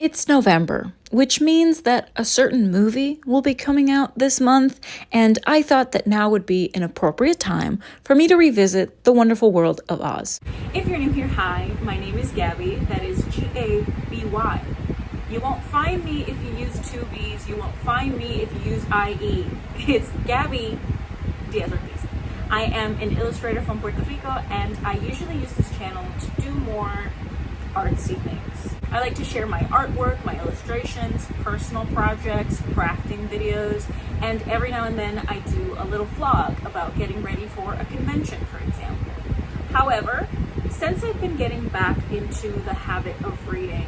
It's November, which means that a certain movie will be coming out this month, and I thought that now would be an appropriate time for me to revisit the wonderful world of Oz. If you're new here, hi, my name is Gabby, that is G-A-B-Y. You won't find me if you use two B's, you won't find me if you use I-E. It's Gabby Diaz Ortiz. I am an illustrator from Puerto Rico, and I usually use this channel to do more artsy things. I like to share my artwork, my illustrations, personal projects, crafting videos, and every now and then I do a little vlog about getting ready for a convention, for example. However, since I've been getting back into the habit of reading,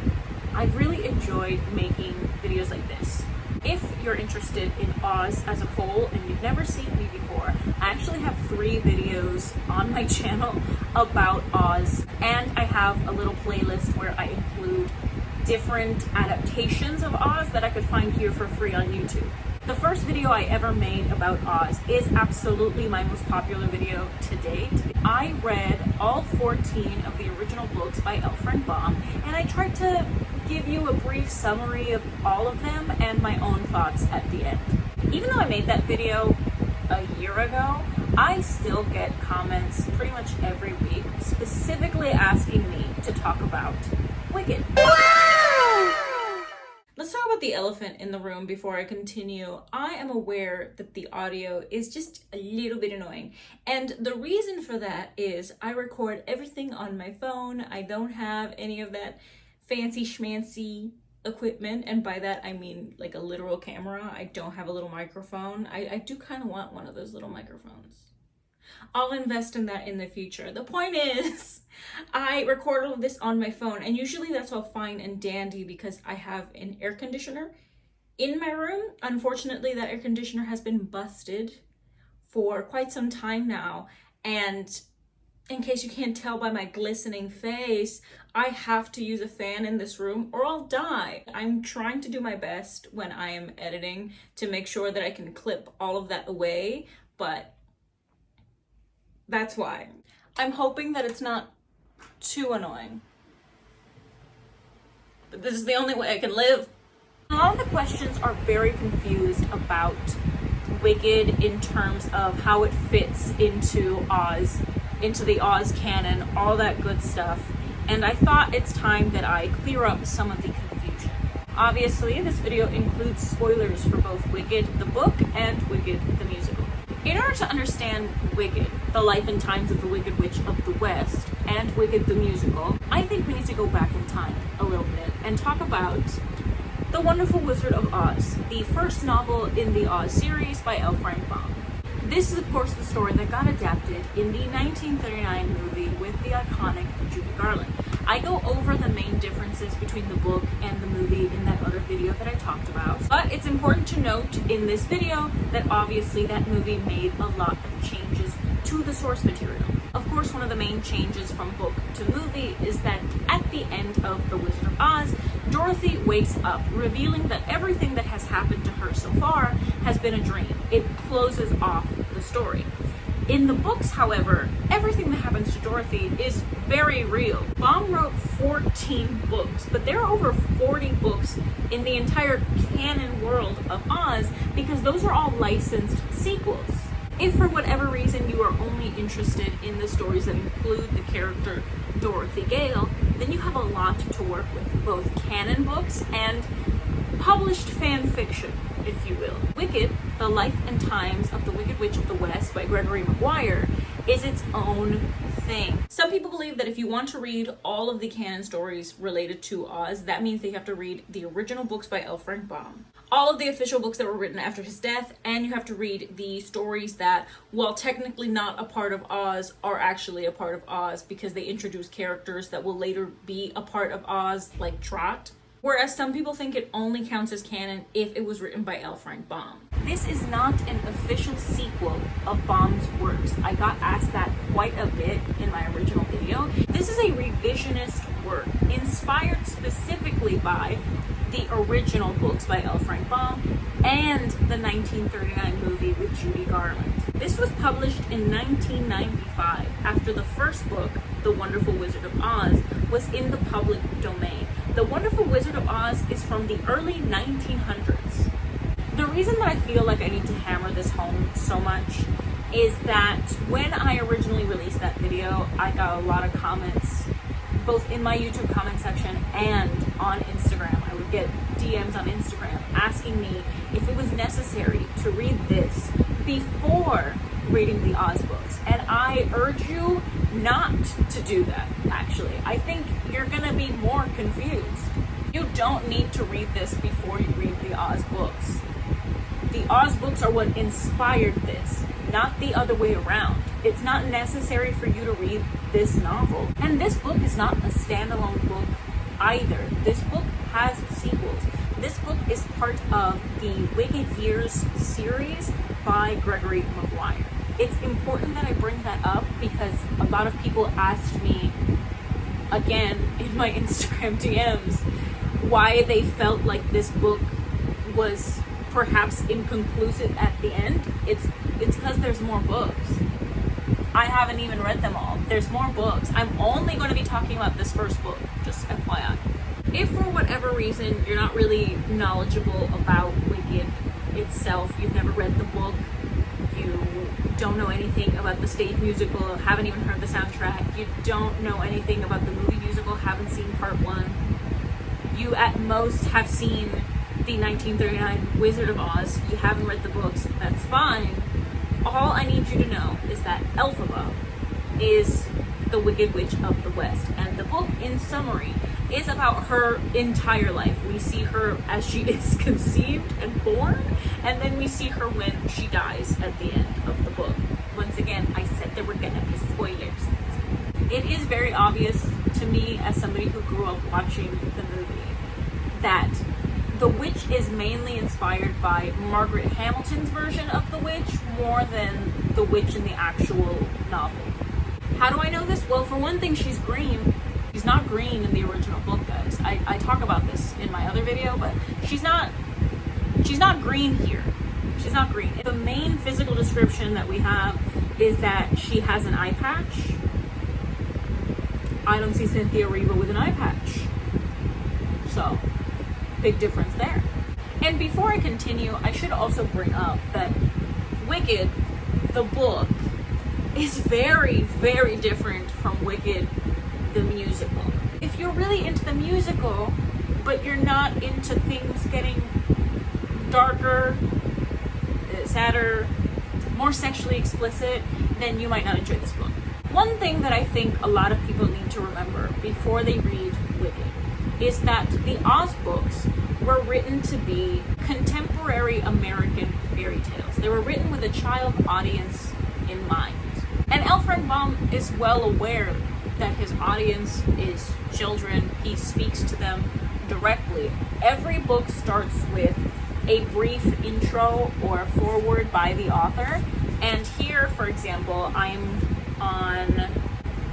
I've really enjoyed making videos like this. If you're interested in Oz as a whole and you've never seen me before, I actually have 3 videos on my channel about Oz, and I have a little playlist where I include different adaptations of Oz that I could find here for free on YouTube. The first video I ever made about Oz is absolutely my most popular video to date. I read all 14 of the original books by Baum, and I tried to give you a brief summary of all of them and my own thoughts at the end. Even though I made that video a year ago, I still get comments pretty much every week specifically asking me to talk about Wicked. Let's talk about the elephant in the room before I continue. I am aware that the audio is just a little bit annoying. And the reason for that is I record everything on my phone. I don't have any of that fancy schmancy equipment. And by that, I mean like a literal camera. I don't have a little microphone. I do kind of want one of those little microphones. I'll invest in that in the future. The point is, I record all of this on my phone, and usually that's all fine and dandy because I have an air conditioner in my room. Unfortunately, that air conditioner has been busted for quite some time now, and in case you can't tell by my glistening face, I have to use a fan in this room or I'll die. I'm trying to do my best when I am editing to make sure that I can clip all of that away, but that's why. I'm hoping that it's not too annoying. But this is the only way I can live. A lot of the questions are very confused about Wicked in terms of how it fits into Oz, into the Oz canon, all that good stuff. And I thought it's time that I clear up some of the confusion. Obviously, this video includes spoilers for both Wicked the book and Wicked the musical. In order to understand Wicked, the life and times of the Wicked Witch of the West, and Wicked the musical, I think we need to go back in time a little bit and talk about The Wonderful Wizard of Oz, the first novel in the Oz series by Baum. This is, of course, the story that got adapted in the 1939 movie with the iconic Judy Garland. I go over the main differences between the book and the movie in that other video that I talked about. But it's important to note in this video that obviously that movie made a lot of changes to the source material. Of course, one of the main changes from book to movie is that at the end of The Wizard of Oz, Dorothy wakes up, revealing that everything that has happened to her so far has been a dream. It closes off the story. In the books, however, everything that happens to Dorothy is very real. Baum wrote 14 books, but there are over 40 books in the entire canon world of Oz because those are all licensed sequels. If for whatever reason you are only interested in the stories that include the character Dorothy Gale, then you have a lot to work with, both canon books and published fan fiction, if you will. Wicked, The Life and Times of the Wicked Witch of the West by Gregory Maguire is its own thing. Some people believe that if you want to read all of the canon stories related to Oz, that means that you have to read the original books by Baum, all of the official books that were written after his death, and you have to read the stories that, while technically not a part of Oz, are actually a part of Oz because they introduce characters that will later be a part of Oz, like Trot. Whereas some people think it only counts as canon if it was written by Baum. This is not an official sequel of Baum's works. I got asked that quite a bit in my original video. This is a revisionist work inspired specifically by the original books by Baum and the 1939 movie with Judy Garland. This was published in 1995 after the first book, The Wonderful Wizard of Oz, was in the public domain. The Wonderful Wizard of Oz is from the early 1900s. The reason that I feel like I need to hammer this home so much is that when I originally released that video, I got a lot of comments, both in my YouTube comment section and on Instagram. I would get DMs on Instagram asking me if it was necessary to read this before reading the Oz books. And I urge you not to do that, actually. I think you're gonna be more confused. You don't need to read this before you read the Oz books. The Oz books are what inspired this, not the other way around. It's not necessary for you to read this novel. And this book is not a standalone book either. This book has sequels. This book is part of the Wicked Years series by Gregory Maguire. It's important that I bring that up because a lot of people asked me, again, in my Instagram DMs, why they felt like this book was perhaps inconclusive at the end. It's because there's more books. I haven't even read them all. There's more books. I'm only going to be talking about this first book, just FYI. If for whatever reason you're not really knowledgeable about Wicked itself, you've never read the book, you don't know anything about the stage musical, haven't even heard the soundtrack, you don't know anything about the movie musical, haven't seen part one, you at most have seen the 1939 Wizard of Oz, you haven't read the books, that's fine. All I need you to know is that Elphaba is the Wicked Witch of the West, and the book, in summary, is about her entire life. We see her as she is conceived and born, and then we see her when she dies at the end of the book. Once again, I said there were gonna be spoilers. It is very obvious to me, as somebody who grew up watching the movie, that the witch is mainly inspired by Margaret Hamilton's version of the witch more than the witch in the actual novel. How do I know this? Well, for one thing, she's green. She's not green in the original book, guys. I talk about this in my other video, but she's not green here. She's not green. The main physical description that we have is that she has an eye patch. I don't see Cynthia Erivo with an eye patch. So, big difference there. And before I continue, I should also bring up that Wicked, the book, is very, very different from Wicked, the musical. If you're really into the musical, but you're not into things getting darker, sadder, more sexually explicit, then you might not enjoy this book. One thing that I think a lot of people need to remember before they read Wicked is that the Oz books were written to be contemporary American fairy tales. They were written with a child audience in mind. And Baum is well aware that his audience is children. He speaks to them directly. Every book starts with a brief intro or foreword by the author. And here, for example, I'm on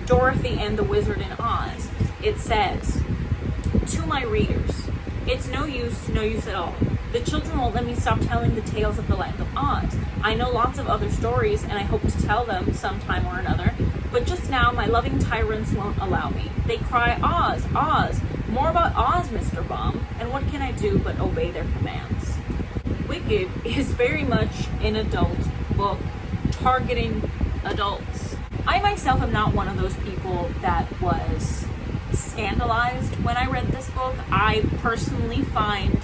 Dorothy and the Wizard in Oz. It says, "To my readers, it's no use at all. The children won't let me stop telling the tales of the land of Oz. I know lots of other stories, and I hope to tell them sometime or another, but just now my loving tyrants won't allow me. They cry, 'Oz, Oz, more about Oz, Mr. Baum,' and what can I do but obey their commands?" Wicked is very much an adult book, targeting adults. I myself am not one of those people that was scandalized when I read this book. I personally find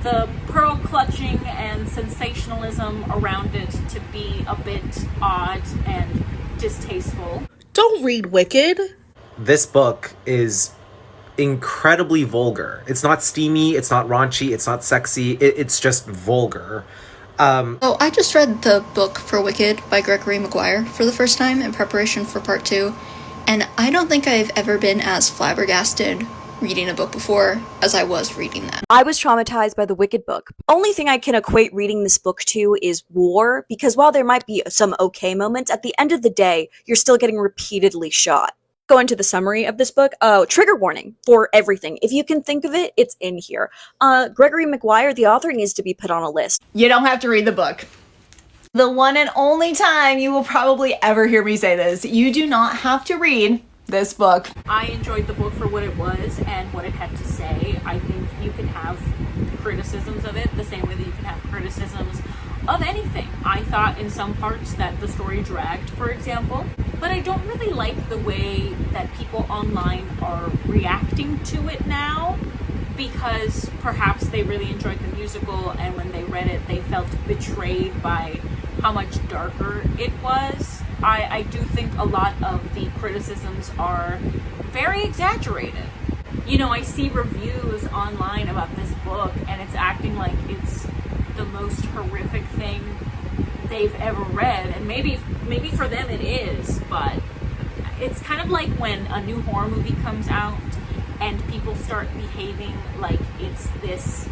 the pearl clutching and sensationalism around it to be a bit odd and distasteful. Don't read Wicked. This book is incredibly vulgar. It's not steamy, it's not raunchy, it's not sexy, it's just vulgar. I just read the book for Wicked by Gregory Maguire for the first time in preparation for part 2, and I don't think I've ever been as flabbergasted reading a book before as I was reading that. I was traumatized by the Wicked book. Only thing I can equate reading this book to is war, because while there might be some okay moments, at the end of the day, you're still getting repeatedly shot. Go into the summary of this book. Trigger warning for everything. If you can think of it, it's in here. Gregory Maguire, the author, needs to be put on a list. You don't have to read the book. The one and only time you will probably ever hear me say this. You do not have to read this book. I enjoyed the book for what it was and what it had to say. I think you can have criticisms of it the same way that you can have criticisms of anything. I thought in some parts that the story dragged, for example, but I don't really like the way that people online are reacting to it now, because perhaps they really enjoyed the musical and when they read it they felt betrayed by how much darker it was. I do think a lot of the criticisms are very exaggerated. You know, I see reviews online about this book and it's acting like it's the most horrific thing they've ever read, and maybe for them it is, but it's kind of like when a new horror movie comes out and people start behaving like it's this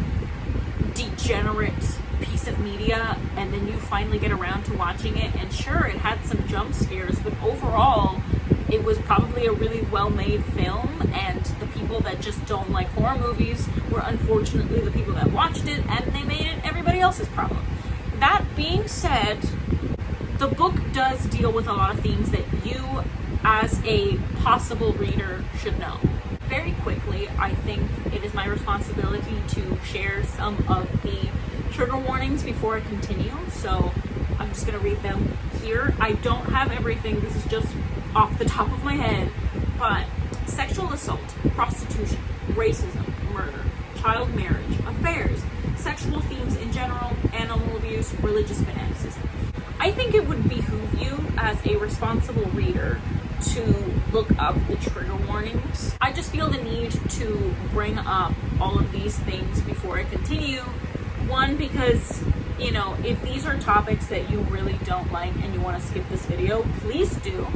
degenerate piece of media, and then you finally get around to watching it, and sure, it had some jump scares, but overall it was probably a really well-made film, and the people that just don't like horror movies were unfortunately the people that watched it, and they made it everybody else's problem. That being said, the book does deal with a lot of themes that you as a possible reader should know. Very quickly, I think it is my responsibility to share some of the trigger warnings before I continue, so I'm just going to read them here. I don't have everything, this is just off the top of my head, but sexual assault, prostitution, racism, murder, child marriage, affairs, sexual themes in general, animal abuse, religious fanaticism. I think it would behoove you as a responsible reader to look up the trigger warnings. I just feel the need to bring up all of these things before I continue. One, because, you know, if these are topics that you really don't like and you want to skip this video, please do.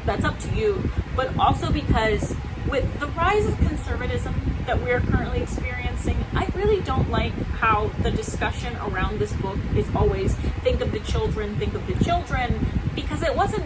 That's up to you. But also because with the rise of conservatism that we're currently experiencing, I really don't like how the discussion around this book is always think of the children, because it wasn't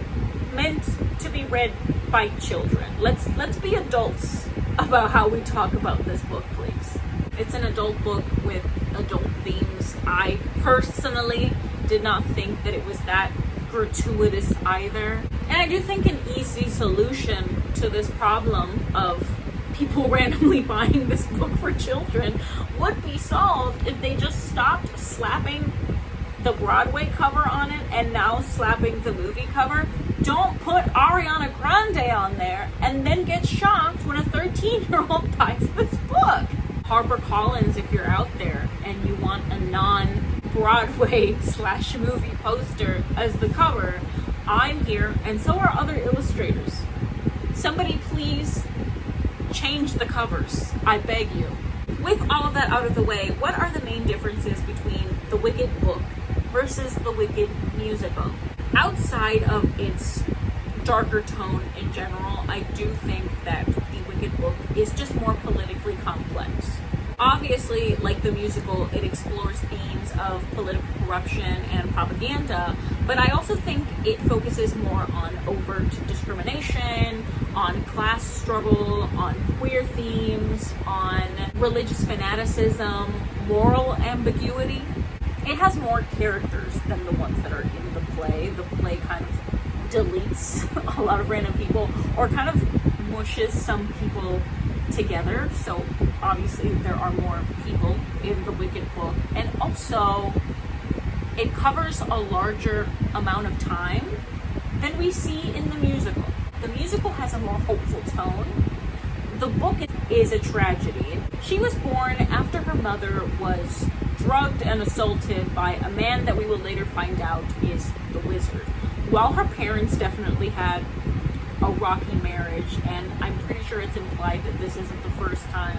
meant to be read by children. Let's be adults about how we talk about this book, please. It's an adult book with adult themes. I personally did not think that it was that gratuitous either. And I do think an easy solution to this problem of people randomly buying this book for children would be solved if they just stopped slapping the Broadway cover on it and now slapping the movie cover. Don't put Ariana Grande on there and then get shocked when a 13-year-old buys this book. HarperCollins, if you're out there and you want a non-Broadway / movie poster as the cover, I'm here, and so are other illustrators. Somebody please change the covers, I beg you. With all of that out of the way, what are the main differences between the Wicked book versus the Wicked musical? Outside of its darker tone in general, I do think that the Wicked book is just more politically complex. Obviously, like the musical, it explores themes of political corruption and propaganda, but I also think it focuses more on overt discrimination, on class struggle, on queer themes, on religious fanaticism, moral ambiguity. It has more characters than the ones that are in the play. The play kind of deletes a lot of random people or kind of mushes some people together, so obviously there are more people in the Wicked book, and also it covers a larger amount of time than we see in the musical. The musical has a more hopeful tone. The book is a tragedy. She was born after her mother was drugged and assaulted by a man that we will later find out is the wizard. While her parents definitely had a rocky marriage, and I'm pretty sure it's implied that this isn't the first time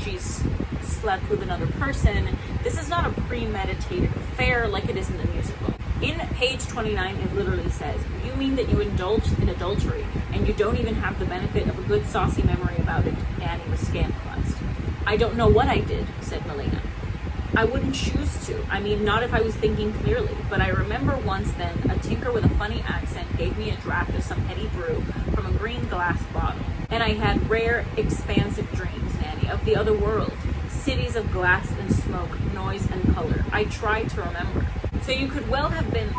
she's slept with another person, this is not a premeditated affair like it is in the musical. In page 29, it literally says, "You mean that you indulged in adultery, and you don't even have the benefit of a good saucy memory about it?" Annie was scandalized. "I don't know what I did," said Melina. "I wouldn't choose to. I mean, not if I was thinking clearly. But I remember once then, a tinker with a funny accent gave me a draught of some heady brew from a green glass bottle. And I had rare, expansive dreams, Annie, of the other world. Cities of glass and smoke, noise and color. I tried to remember. So you could well have been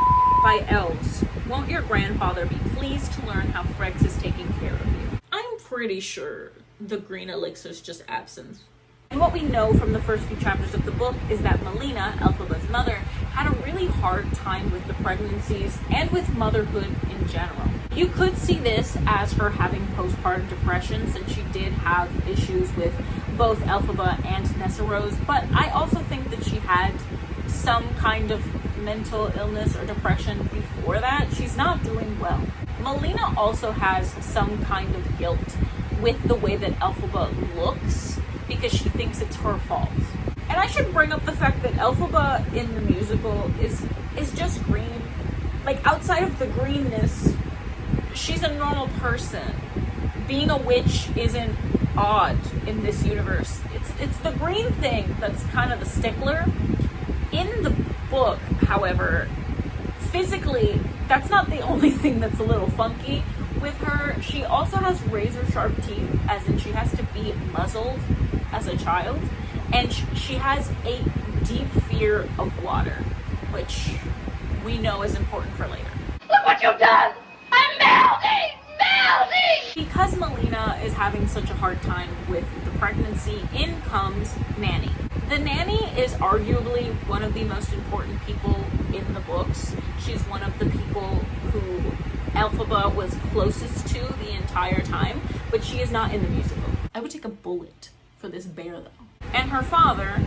by elves. Won't your grandfather be pleased to learn how Frex is taking care of you?" pretty sure the green elixir's just absinthe. And what we know from the first few chapters of the book is that Melina, Elphaba's mother, had a really hard time with the pregnancies and with motherhood in general. You could see this as her having postpartum depression, since she did have issues with both Elphaba and Nessarose, but I also think that she had some kind of mental illness or depression before that. She's not doing well. Melina also has some kind of guilt with the way that Elphaba looks, because she thinks it's her fault. And I should bring up the fact that Elphaba in the musical is just green. Like, outside of the greenness, she's a normal person. Being a witch isn't odd in this universe. It's the green thing that's kind of the stickler. In the book, however, physically, that's not the only thing that's a little funky with her. She also has razor sharp teeth, as in she has to be muzzled as a child, and she has a deep fear of water, which we know is important for later. Look what you've done! I'm melting! Melting! Because Melina is having such a hard time with the pregnancy, in comes Nanny. The nanny is arguably one of the most important people in the books. She's one of the people who Elphaba was closest to the entire time, but she is not in the musical. I would take a bullet for this bear, though. And her father,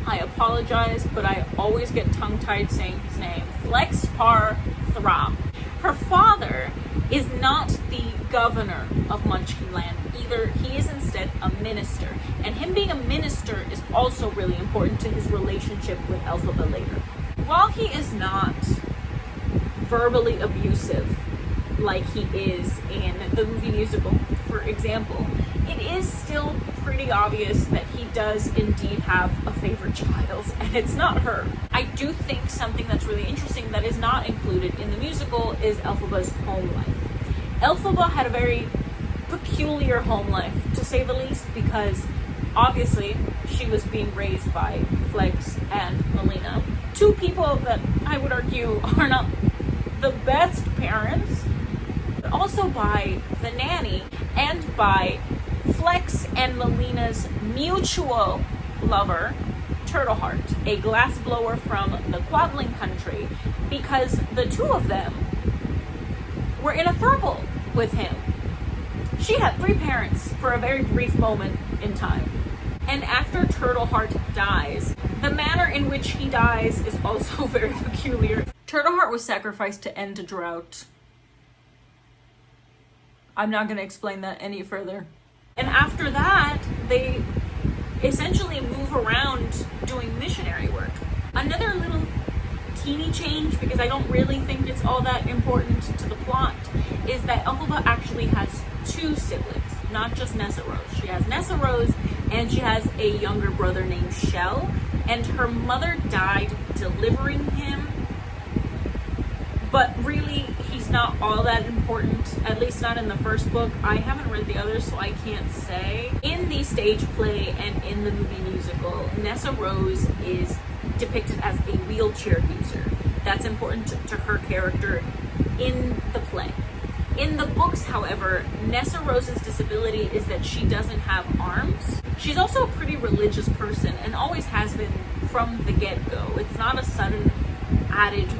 I apologize, but I always get tongue-tied saying his name, Flexpar Throb. Her father is not the governor of Munchkinland either. He is instead a minister, and him being a minister is also really important to his relationship with Elphaba later. While he is not verbally abusive like he is in the movie musical, for example, it is still pretty obvious that he does indeed have a favorite child, and it's not her. I do think something that's really interesting that is not included in the musical is Elphaba's home life. Elphaba had a very peculiar home life, to say the least, because obviously she was being raised by Flex and Melina, two people that I would argue are not the best parents, but also by the nanny and by Flex and Melina's mutual lover, Turtleheart, a glassblower from the Quadling country, because the two of them were in a throuple with him. She had 3 parents for a very brief moment in time. And after Turtleheart dies, the manner in which he dies is also very peculiar. Turtleheart was sacrificed to end a drought. I'm not going to explain that any further. And after that, they essentially move around doing missionary work. Another little teeny change, because I don't really think it's all that important to the plot, is that Elphaba actually has 2 siblings, not just Nessarose. She has Nessarose, and she has a younger brother named Shell, and her mother died delivering him, but really, he's not all that important, at least not in the first book. I haven't read the others, so I can't say. In the stage play and in the movie musical, Nessarose is depicted as a wheelchair user. That's important to her character in the play. In the books, however, Nessarose's disability is that she doesn't have arms. She's also a pretty religious person and always has been from the get-go. It's not a sudden added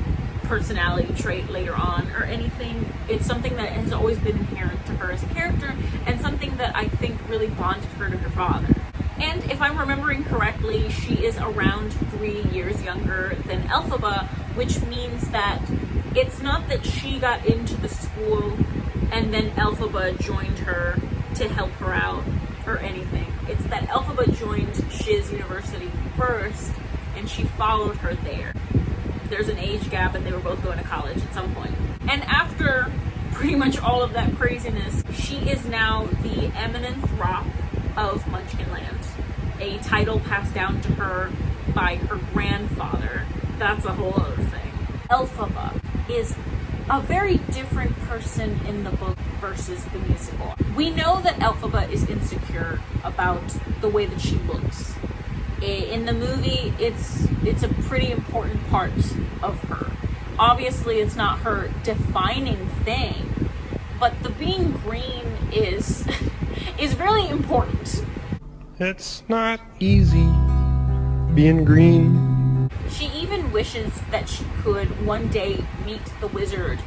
personality trait later on or anything. It's something that has always been inherent to her as a character, and something that I think really bonded her to her father. And if I'm remembering correctly, she is around 3 years younger than Elphaba, which means that it's not that she got into the school and then Elphaba joined her to help her out or anything. It's that Elphaba joined Shiz University first, and she followed her there. There's an age gap, and they were both going to college at some point. And after pretty much all of that craziness, she is now the eminent Throp of Munchkinland, a title passed down to her by her grandfather. That's a whole other thing. Elphaba is a very different person in the book versus the musical. We know that Elphaba is insecure about the way that she looks. In the movie, it's a pretty important part of her. Obviously, it's not her defining thing, but the being green is is really important. It's not easy being green. She even wishes that she could one day meet the wizard,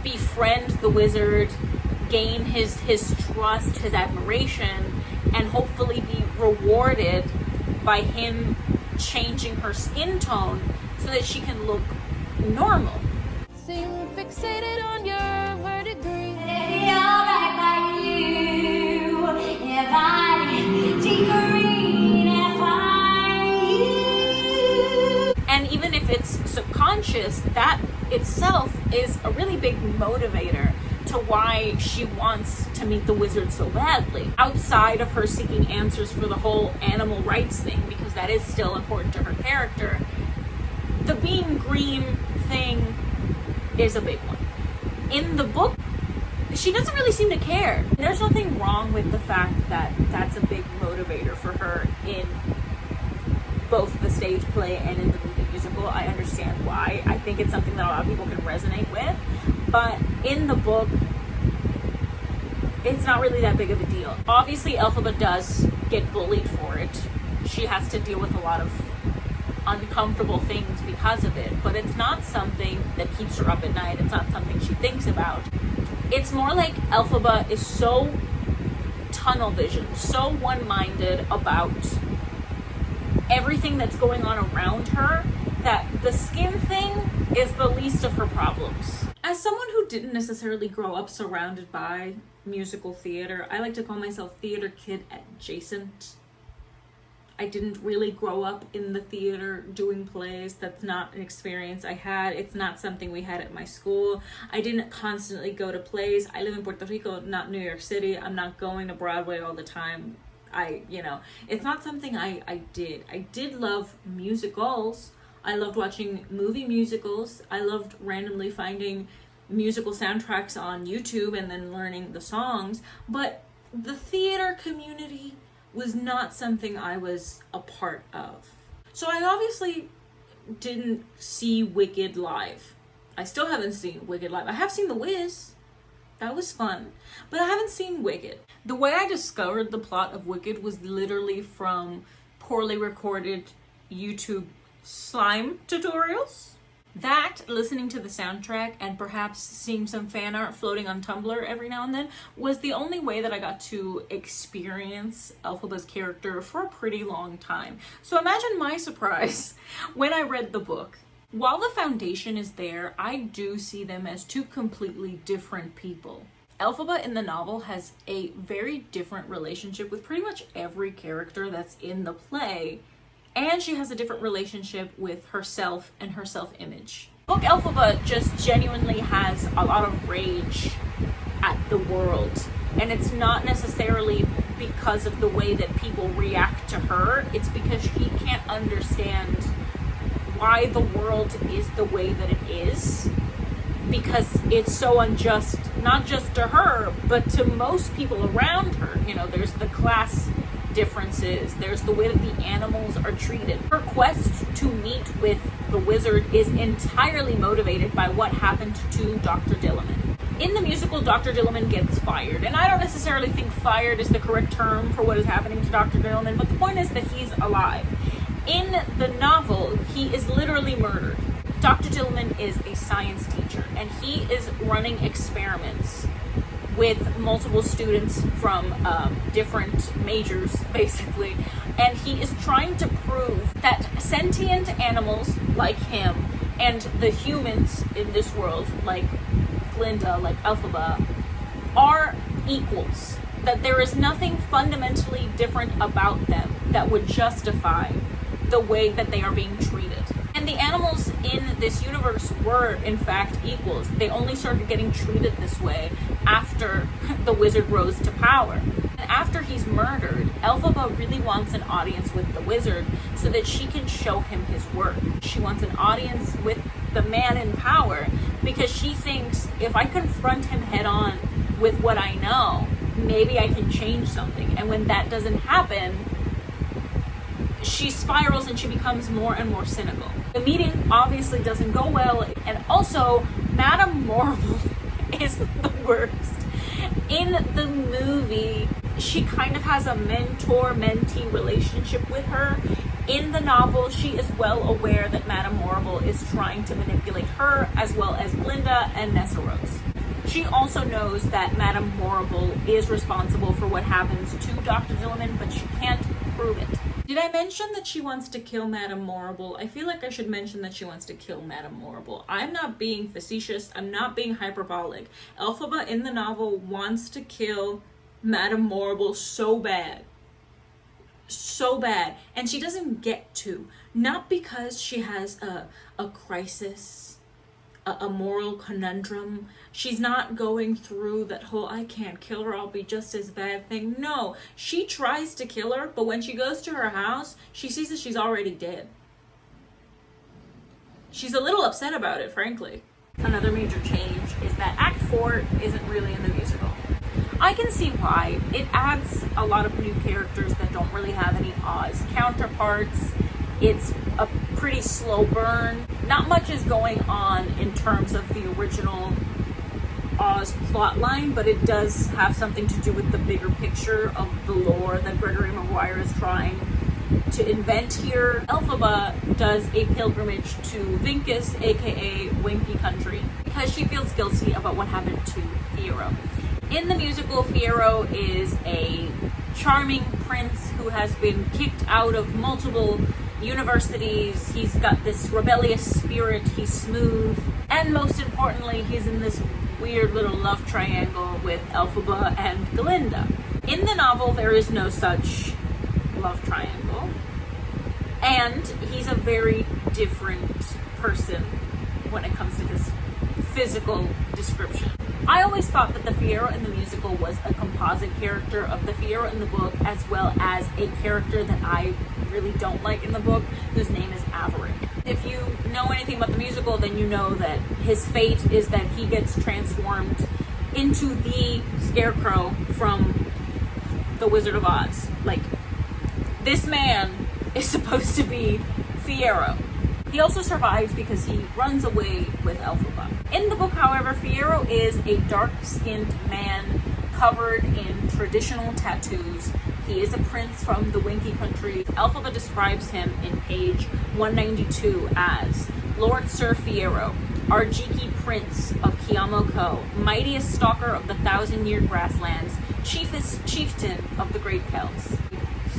befriend the wizard, gain his trust, his admiration, and hopefully be rewarded by him changing her skin tone so that she can look normal. Seem fixated on your verdigris. And even if it's subconscious, that itself is a really big motivator to why she wants to meet the wizard so badly. Outside of her seeking answers for the whole animal rights thing, because that is still important to her character, the being green thing is a big one. In the book, she doesn't really seem to care. There's nothing wrong with the fact that that's a big motivator for her in both the stage play and in the movie musical. I understand why. I think it's something that a lot of people can resonate with. But in the book, it's not really that big of a deal. Obviously, Elphaba does get bullied for it. She has to deal with a lot of uncomfortable things because of it, but it's not something that keeps her up at night. It's not something she thinks about. It's more like Elphaba is so tunnel vision, so one-minded about everything that's going on around her that the skin thing is the least of her problems. As someone who didn't necessarily grow up surrounded by musical theater, I like to call myself theater kid adjacent. I didn't really grow up in the theater doing plays. That's not an experience I had. It's not something we had at my school. I didn't constantly go to plays. I live in Puerto Rico, not New York City. I'm not going to Broadway all the time. It's not something I did. I did love musicals. I loved watching movie musicals. I loved randomly finding musical soundtracks on YouTube and then learning the songs. But the theater community was not something I was a part of. So I obviously didn't see Wicked live. I still haven't seen Wicked live. I have seen The Wiz. That was fun. But I haven't seen Wicked. The way I discovered the plot of Wicked was literally from poorly recorded YouTube slime tutorials. That, listening to the soundtrack, and perhaps seeing some fan art floating on Tumblr every now and then, was the only way that I got to experience Elphaba's character for a pretty long time. So imagine my surprise when I read the book. While the foundation is there, I do see them as two completely different people. Elphaba in the novel has a very different relationship with pretty much every character that's in the play, and she has a different relationship with herself and her self-image. Book Elphaba just genuinely has a lot of rage at the world, and it's not necessarily because of the way that people react to her. It's because she can't understand why the world is the way that it is, because it's so unjust, not just to her, but to most people around her. There's the class differences, there's the way that the animals are treated. Her quest to meet with the wizard is entirely motivated by what happened to Dr. Dilliman. In the musical, Dr. Dilliman gets fired, and I don't necessarily think fired is the correct term for what is happening to Dr. Dilliman, but the point is that he's alive. In the novel, he is literally murdered. Dr. Dilliman is a science teacher, and he is running experiments with multiple students from different majors, basically. And he is trying to prove that sentient animals like him and the humans in this world, like Glinda, like Elphaba, are equals. That there is nothing fundamentally different about them that would justify the way that they are being treated. And the animals in this universe were, in fact, equals. They only started getting treated this way after the wizard rose to power. And after he's murdered, Elphaba really wants an audience with the wizard so that she can show him his work. She wants an audience with the man in power because she thinks, if I confront him head on with what I know, maybe I can change something. And when that doesn't happen, she spirals and she becomes more and more cynical. The meeting obviously doesn't go well, and also Madame Morrible is the worst. In the movie, she kind of has a mentor-mentee relationship with her. In the novel, she is well aware that Madame Morrible is trying to manipulate her, as well as Glinda and Nessa Rose. She also knows that Madame Morrible is responsible for what happens to Dr. Dillerman, but she can't prove it. Did I mention that she wants to kill Madame Morrible? I feel like I should mention that she wants to kill Madame Morrible. I'm not being facetious. I'm not being hyperbolic. Elphaba in the novel wants to kill Madame Morrible so bad. So bad. And she doesn't get to. Not because she has a crisis, a moral conundrum. She's not going through that whole I can't kill her, I'll be just as bad thing. No, she tries to kill her, but when she goes to her house, she sees that she's already dead. She's a little upset about it, frankly. Another major change is that Act 4 isn't really in the musical. I can see why. It adds a lot of new characters that don't really have any Oz counterparts. It's a pretty slow burn. Not much is going on in terms of the original Oz plotline, but it does have something to do with the bigger picture of the lore that Gregory Maguire is trying to invent here. Elphaba does a pilgrimage to Vinkus, aka Winky Country, because she feels guilty about what happened to Fiero. In the musical, Fiero is a charming prince who has been kicked out of multiple universities. He's got this rebellious spirit, he's smooth, and most importantly, he's in this weird little love triangle with Elphaba and Glinda. In the novel, there is no such love triangle, and he's a very different person when it comes to his physical description. I always thought that the Fiero in the musical was a composite character of the Fiero in the book, as well as a character that I really don't like in the book, whose name is Averick. If you know anything about the musical, then you know that his fate is that he gets transformed into the Scarecrow from The Wizard of Oz. Like, this man is supposed to be Fiero. He also survives because he runs away with Elphaba. In the book, however, Fiero is a dark-skinned man covered in traditional tattoos. He is a prince from the Winky Country. Elphaba describes him in page 192 as Lord Sir Fiero, Arjiki Prince of Kiamoko, mightiest stalker of the 1,000-year grasslands, chieftain of the Great Kells.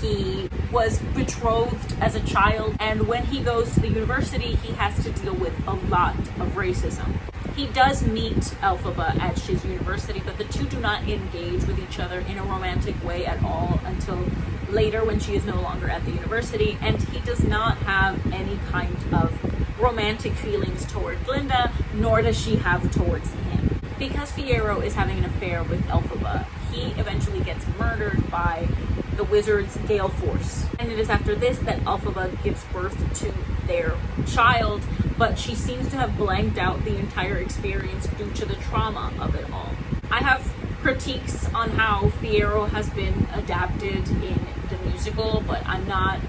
He was betrothed as a child, and when he goes to the university, he has to deal with a lot of racism. He does meet Elphaba at his university, but the two do not engage with each other in a romantic way at all until later when she is no longer at the university, and he does not have any kind of romantic feelings toward Glinda, nor does she have towards him. Because Fiero is having an affair with Elphaba, he eventually gets murdered by the wizard's gale force. And it is after this that Elphaba gives birth to their child, but she seems to have blanked out the entire experience due to the trauma of it all. I have critiques on how Fiero has been adapted in the musical, but I'm not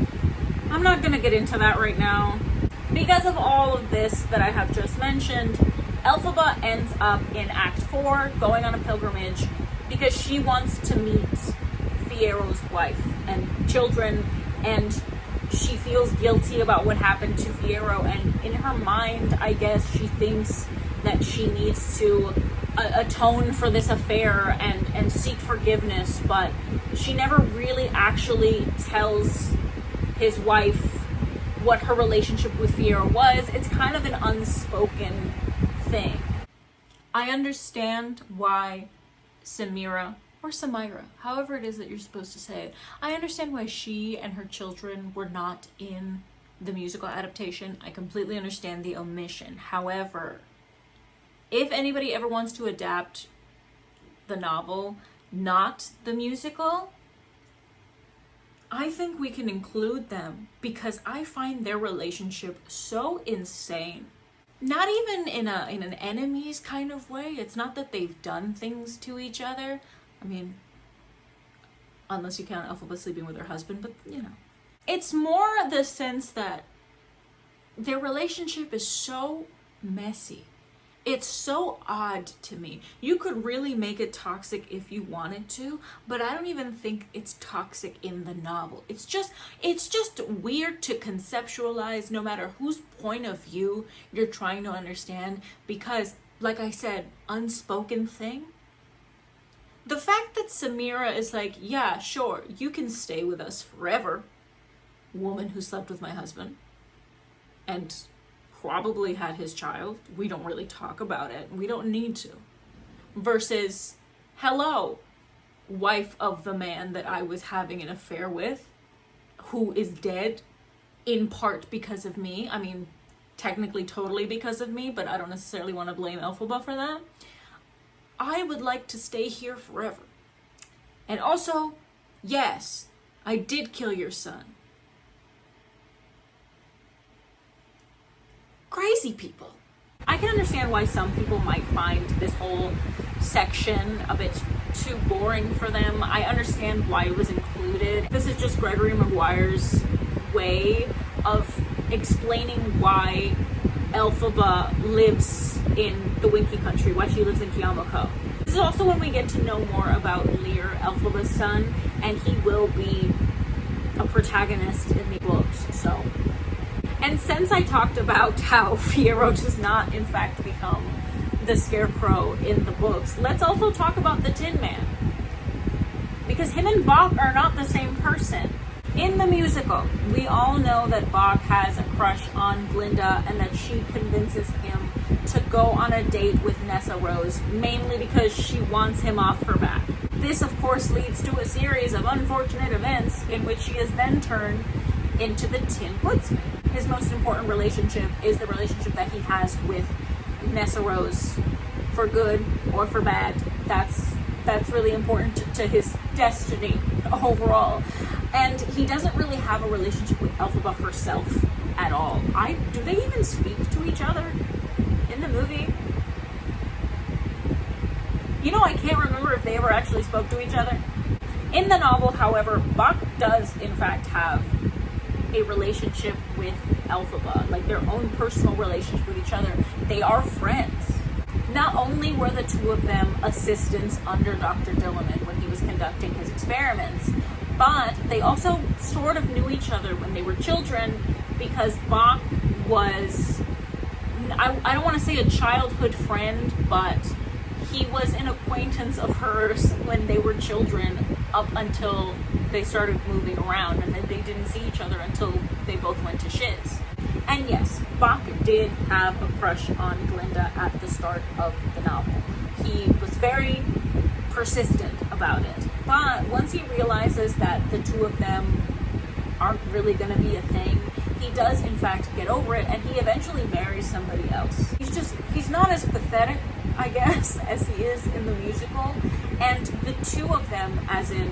gonna get into that right now. Because of all of this that I have just mentioned, Elphaba ends up in Act 4 going on a pilgrimage because she wants to meet Fiero's wife and children, and she feels guilty about what happened to Fiero, and in her mind, I guess, she thinks that she needs to atone for this affair and seek forgiveness, but she never really actually tells his wife what her relationship with Fiero was. It's kind of an unspoken thing. I understand why Samira, or Samira, however it is that you're supposed to say it, I understand why she and her children were not in the musical adaptation. I completely understand the omission. However, if anybody ever wants to adapt the novel, not the musical, I think we can include them because I find their relationship so insane. Not even in an enemies kind of way. It's not that they've done things to each other. I mean, unless you count Elphaba sleeping with her husband, but you know. It's more the sense that their relationship is so messy It's so odd to me. You could really make it toxic if you wanted to, but I don't even think it's toxic in the novel. It's just weird to conceptualize no matter whose point of view you're trying to understand, because like I said, unspoken thing. The fact that Samira is like, yeah, sure, you can stay with us forever, woman who slept with my husband and probably had his child. We don't really talk about it. We don't need to. Versus, hello, wife of the man that I was having an affair with, who is dead in part because of me. I mean, technically totally because of me, but I don't necessarily want to blame Elphaba for that. I would like to stay here forever. And also, yes, I did kill your son. Crazy people. I can understand why some people might find this whole section a bit too boring for them. I understand why it was included. This is just Gregory Maguire's way of explaining why Elphaba lives in the Winky country, why she lives in Kiamako. This is also when we get to know more about Lear, Elphaba's son, and he will be a protagonist in the books, so. And since I talked about how Fiero does not, in fact, become the Scarecrow in the books, let's also talk about the Tin Man. Because him and Bach are not the same person. In the musical, we all know that Bach has a crush on Glinda and that she convinces him to go on a date with Nessa Rose, mainly because she wants him off her back. This, of course, leads to a series of unfortunate events in which she is then turned into the Tin Woodsman. His most important relationship is the relationship that he has with Nessa Rose, for good or for bad. That's really important to his destiny overall. And he doesn't really have a relationship with Elphaba herself at all. Do they even speak to each other in the movie? You know, I can't remember if they ever actually spoke to each other. In the novel, however, Bach does in fact have a relationship with Elphaba, like their own personal relationship with each other. They are friends. Not only were the two of them assistants under Dr. Dilliman when he was conducting his experiments, but they also sort of knew each other when they were children, because Bach was, I don't want to say a childhood friend, but he was an acquaintance of hers when they were children up until they started moving around, and then they didn't see each other until they both went to Shiz. And yes, Bach did have a crush on Glinda at the start of the novel. He was very persistent about it. But once he realizes that the two of them aren't really going to be a thing, he does in fact get over it, and he eventually marries somebody else. He's not as pathetic, I guess, as he is in the musical. And the two of them, as in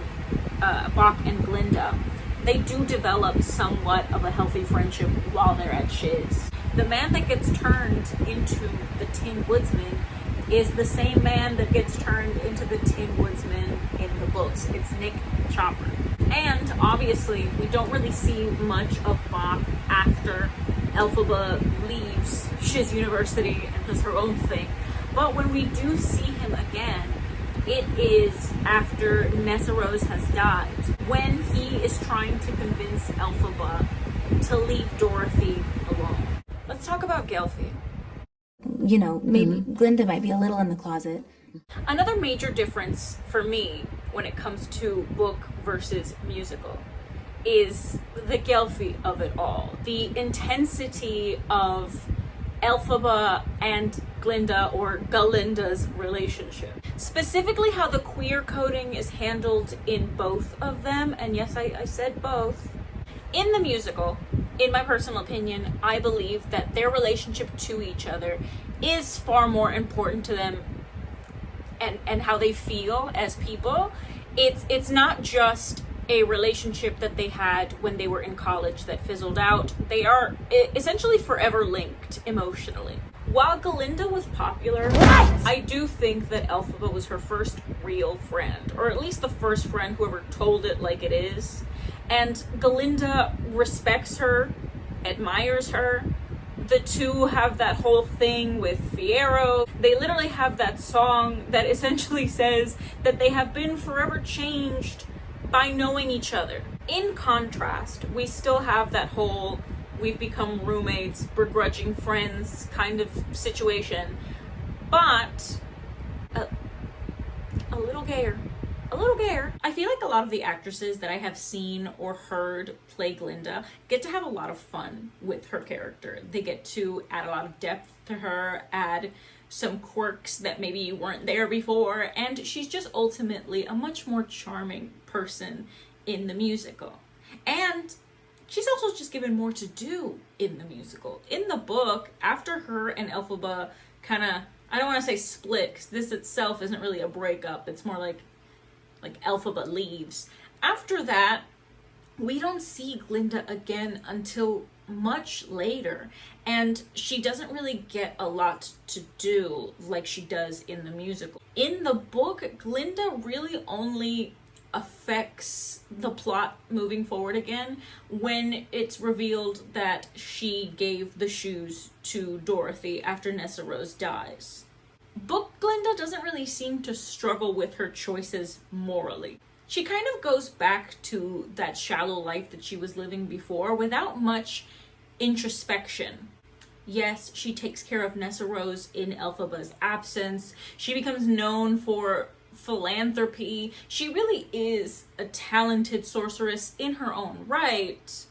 Bach and Glinda, they do develop somewhat of a healthy friendship while they're at Shiz. The man that gets turned into the Tin Woodsman is the same man that gets turned into the Tin Woodsman in the books. It's Nick Chopper. And obviously, we don't really see much of Bach after Elphaba leaves Shiz University and does her own thing. But when we do see him again, it is after Nessa Rose has died, when he is trying to convince Elphaba to leave Dorothy alone. Let's talk about Gelfie. You know, maybe Glinda might be a little in the closet. Another major difference for me when it comes to book versus musical is the Gelfie of it all. The intensity of Elphaba and Glinda, or Galinda's relationship. Specifically how the queer coding is handled in both of them, and yes, I said both. In the musical, in my personal opinion, I believe that their relationship to each other is far more important to them and how they feel as people. It's not just a relationship that they had when they were in college that fizzled out. They are essentially forever linked emotionally. While Galinda was popular, I do think that Elphaba was her first real friend, or at least the first friend who ever told it like it is. And Galinda respects her, admires her, The two have that whole thing with Fiero. They literally have that song that essentially says that they have been forever changed by knowing each other. In contrast, we still have that whole we've become roommates, begrudging friends kind of situation, but a little gayer. A little gayer. I feel like a lot of the actresses that I have seen or heard play Glinda get to have a lot of fun with her character. They get to add a lot of depth to her, add some quirks that maybe weren't there before, and she's just ultimately a much more charming person in the musical. And she's also just given more to do in the musical. In the book, after her and Elphaba kind of, I don't want to say split, because this itself isn't really a breakup, it's more like Elphaba leaves. After that, we don't see Glinda again until much later, and she doesn't really get a lot to do like she does in the musical. In the book, Glinda really only affects the plot moving forward again when it's revealed that she gave the shoes to Dorothy after Nessa Rose dies. Book Glinda doesn't really seem to struggle with her choices morally. She kind of goes back to that shallow life that she was living before without much introspection. Yes, she takes care of Nessa Rose in Elphaba's absence. She becomes known for philanthropy. She really is a talented sorceress in her own right.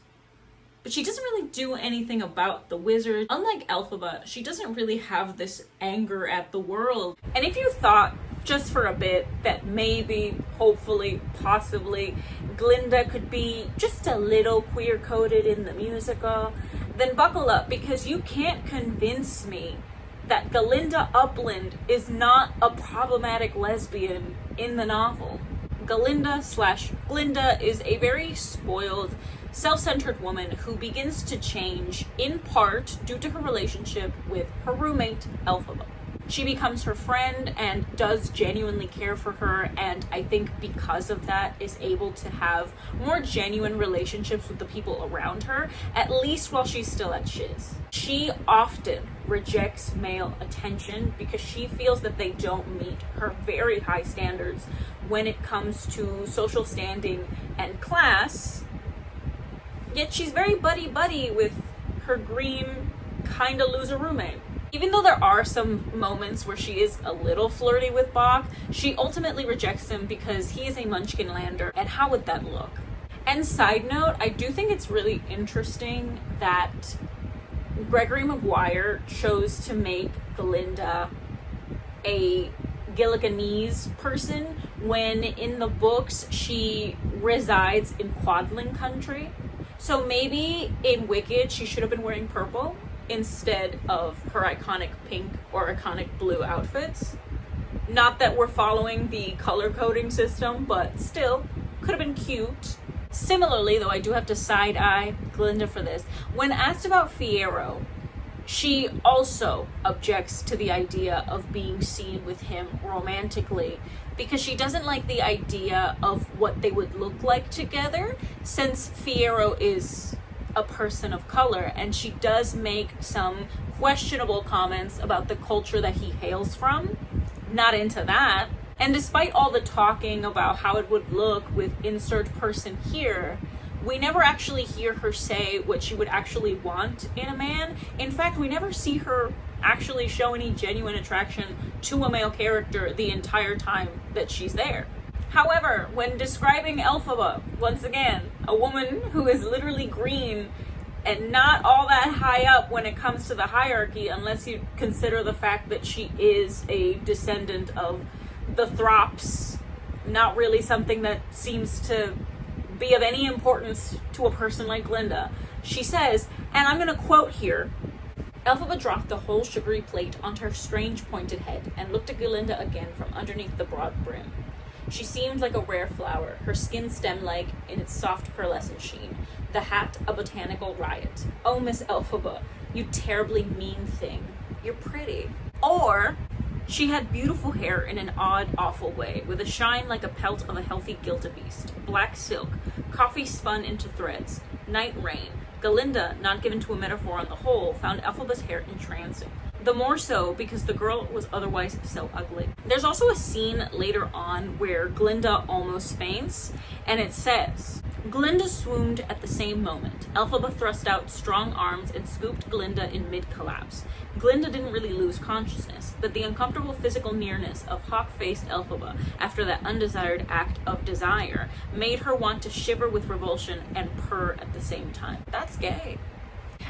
But she doesn't really do anything about the wizard. Unlike Elphaba, she doesn't really have this anger at the world. And if you thought, just for a bit, that maybe, hopefully, possibly, Glinda could be just a little queer-coded in the musical, then buckle up, because you can't convince me that Galinda Upland is not a problematic lesbian in the novel. Galinda/Glinda is a very spoiled, self-centered woman who begins to change, in part due to her relationship with her roommate, Elphaba. She becomes her friend and does genuinely care for her, and I think because of that is able to have more genuine relationships with the people around her, at least while she's still at Shiz. She often rejects male attention because she feels that they don't meet her very high standards when it comes to social standing and class, yet she's very buddy-buddy with her green, kinda loser roommate. Even though there are some moments where she is a little flirty with Bach, she ultimately rejects him because he is a Munchkinlander, and how would that look? And side note, I do think it's really interesting that Gregory Maguire chose to make Galinda a Gilliganese person when in the books she resides in Quadling country. So maybe in Wicked she should have been wearing purple instead of her iconic pink or iconic blue outfits. Not that we're following the color coding system, but still, could have been cute. Similarly, though, I do have to side-eye Glinda for this. When asked about Fiero, she also objects to the idea of being seen with him romantically because she doesn't like the idea of what they would look like together, since Fiero is a person of color, and she does make some questionable comments about the culture that he hails from. Not into that. And despite all the talking about how it would look with insert person here, we never actually hear her say what she would actually want in a man. In fact, we never see her actually show any genuine attraction to a male character the entire time that she's there. However, when describing Elphaba, once again, a woman who is literally green and not all that high up when it comes to the hierarchy, unless you consider the fact that she is a descendant of the Throps, not really something that seems to be of any importance to a person like Glinda. She says, and I'm going to quote here, Elphaba dropped the whole sugary plate onto her strange pointed head and looked at Galinda again from underneath the broad brim. She seemed like a rare flower, her skin stem-like in its soft pearlescent sheen, the hat a botanical riot. Oh, Miss Elphaba, you terribly mean thing. You're pretty. Or, she had beautiful hair in an odd, awful way, with a shine like a pelt of a healthy giltabeest, black silk, coffee spun into threads, night rain, Galinda, not given to a metaphor on the whole, found Elphaba's hair entrancing. The more so because the girl was otherwise so ugly. There's also a scene later on where Glinda almost faints, and it says, Glinda swooned at the same moment. Elphaba thrust out strong arms and scooped Glinda in mid-collapse. Glinda didn't really lose consciousness, but the uncomfortable physical nearness of hawk-faced Elphaba after that undesired act of desire made her want to shiver with revulsion and purr at the same time. That's gay.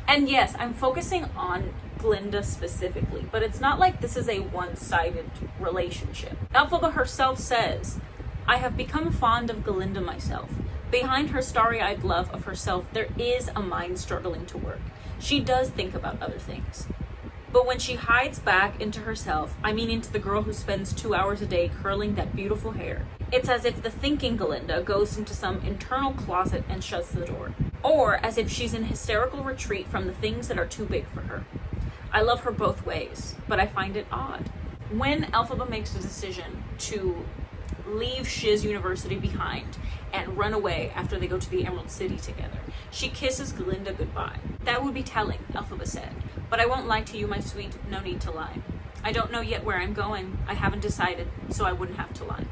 And yes, I'm focusing on Glinda specifically, but it's not like this is a one-sided relationship. Elphaba herself says, I have become fond of Galinda myself. Behind her starry-eyed love of herself, there is a mind struggling to work. She does think about other things. But when she hides back into herself, I mean into the girl who spends 2 hours a day curling that beautiful hair, it's as if the thinking Galinda goes into some internal closet and shuts the door. Or as if she's in hysterical retreat from the things that are too big for her. I love her both ways, but I find it odd. When Elphaba makes a decision to leave Shiz University behind and run away after they go to the Emerald City together, she kisses Galinda goodbye. That would be telling, Elphaba said, but I won't lie to you, my sweet, no need to lie. I don't know yet where I'm going. I haven't decided, so I wouldn't have to lie.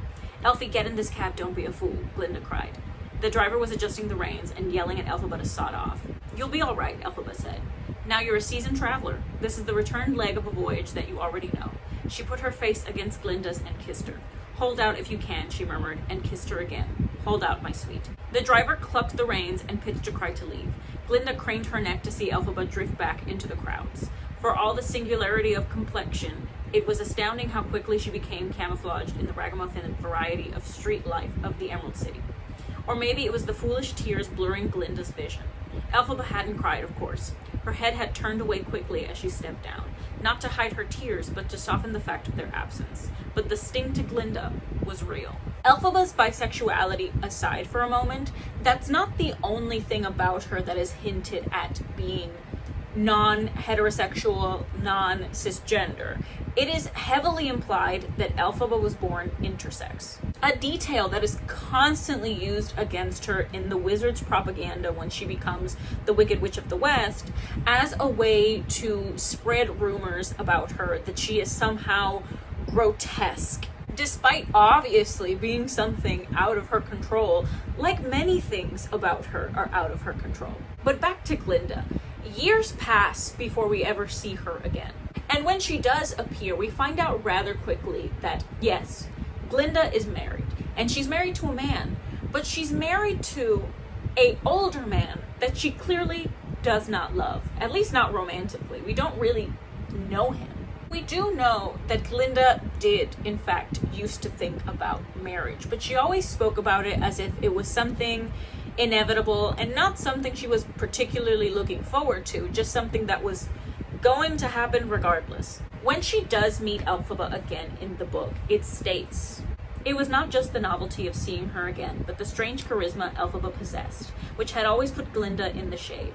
Elphie, get in this cab, don't be a fool, Glinda cried. The driver was adjusting the reins and yelling at Elphaba to sod off. You'll be all right, Elphaba said. Now you're a seasoned traveler. This is the return leg of a voyage that you already know. She put her face against Glinda's and kissed her. Hold out if you can, she murmured, and kissed her again. Hold out, my sweet. The driver clucked the reins and pitched a cry to leave. Glinda craned her neck to see Elphaba drift back into the crowds. For all the singularity of complexion, it was astounding how quickly she became camouflaged in the ragamuffin variety of street life of the Emerald City. Or maybe it was the foolish tears blurring Glinda's vision. Elphaba hadn't cried, of course. Her head had turned away quickly as she stepped down, not to hide her tears, but to soften the fact of their absence. But the sting to Glinda was real. Elphaba's bisexuality aside for a moment, that's not the only thing about her that is hinted at being non-heterosexual, non-cisgender. It is heavily implied that Elphaba was born intersex. A detail that is constantly used against her in the wizard's propaganda when she becomes the Wicked Witch of the West as a way to spread rumors about her that she is somehow grotesque, despite obviously being something out of her control, like many things about her are out of her control. But back to Glinda. Years pass before we ever see her again. And when she does appear, we find out rather quickly that, yes, Glinda is married. And she's married to a man. But she's married to an older man that she clearly does not love. At least not romantically. We don't really know him. We do know that Glinda did, in fact, used to think about marriage. But she always spoke about it as if it was something inevitable and not something she was particularly looking forward to, just something that was going to happen regardless. When she does meet Elphaba again in the book, it states, it was not just the novelty of seeing her again, but the strange charisma Elphaba possessed, which had always put Glinda in the shade.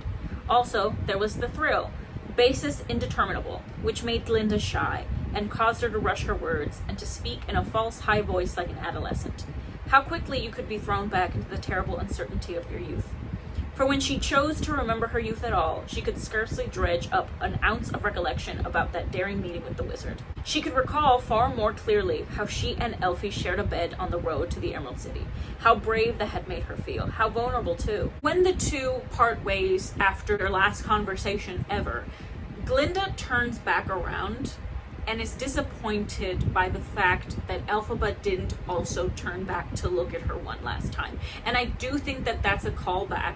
Also, there was the thrill, basis indeterminable, which made Glinda shy and caused her to rush her words and to speak in a false high voice like an adolescent. How quickly you could be thrown back into the terrible uncertainty of your youth. For when she chose to remember her youth at all, she could scarcely dredge up an ounce of recollection about that daring meeting with the wizard. She could recall far more clearly how she and Elphie shared a bed on the road to the Emerald City, how brave that had made her feel, how vulnerable too. When the two part ways after their last conversation ever, Glinda turns back around and is disappointed by the fact that Elphaba didn't also turn back to look at her one last time. And I do think that that's a callback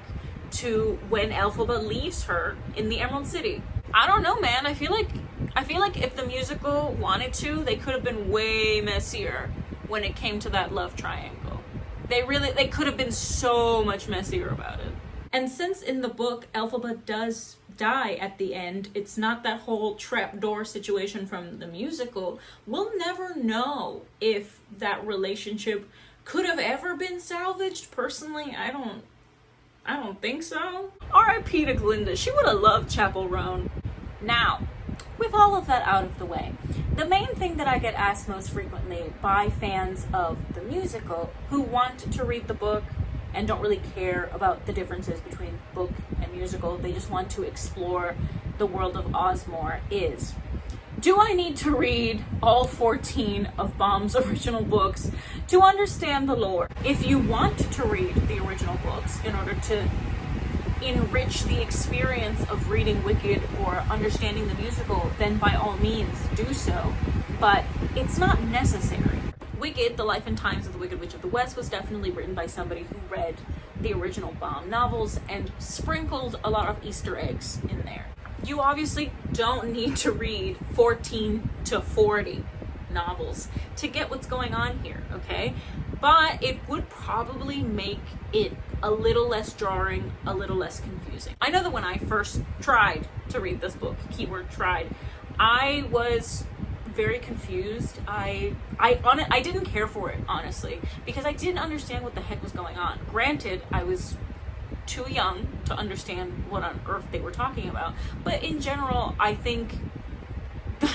to when Elphaba leaves her in the Emerald City. I don't know, man. I feel like if the musical wanted to, they could have been way messier when it came to that love triangle. They could have been so much messier about it. And since in the book Elphaba does die at the end, it's not that whole trapdoor situation from the musical, we'll never know if that relationship could have ever been salvaged. Personally, I don't think so. R.I.P. to Glinda. She would have loved Chapel Roan. Now, with all of that out of the way, the main thing that I get asked most frequently by fans of the musical who want to read the book and don't really care about the differences between book and musical. They just want to explore the world of Oz more is, do I need to read all 14 of Baum's original books to understand the lore? If you want to read the original books in order to enrich the experience of reading Wicked or understanding the musical, then by all means do so, but it's not necessary. Wicked, The Life and Times of the Wicked Witch of the West, was definitely written by somebody who read the original Baum novels and sprinkled a lot of Easter eggs in there. You obviously don't need to read 14 to 40 novels to get what's going on here, okay? But it would probably make it a little less jarring, a little less confusing. I know that when I first tried to read this book, keyword tried, I was very confused. I didn't care for it, honestly, because I didn't understand what the heck was going on. Granted, I was too young to understand what on earth they were talking about, but in general, I think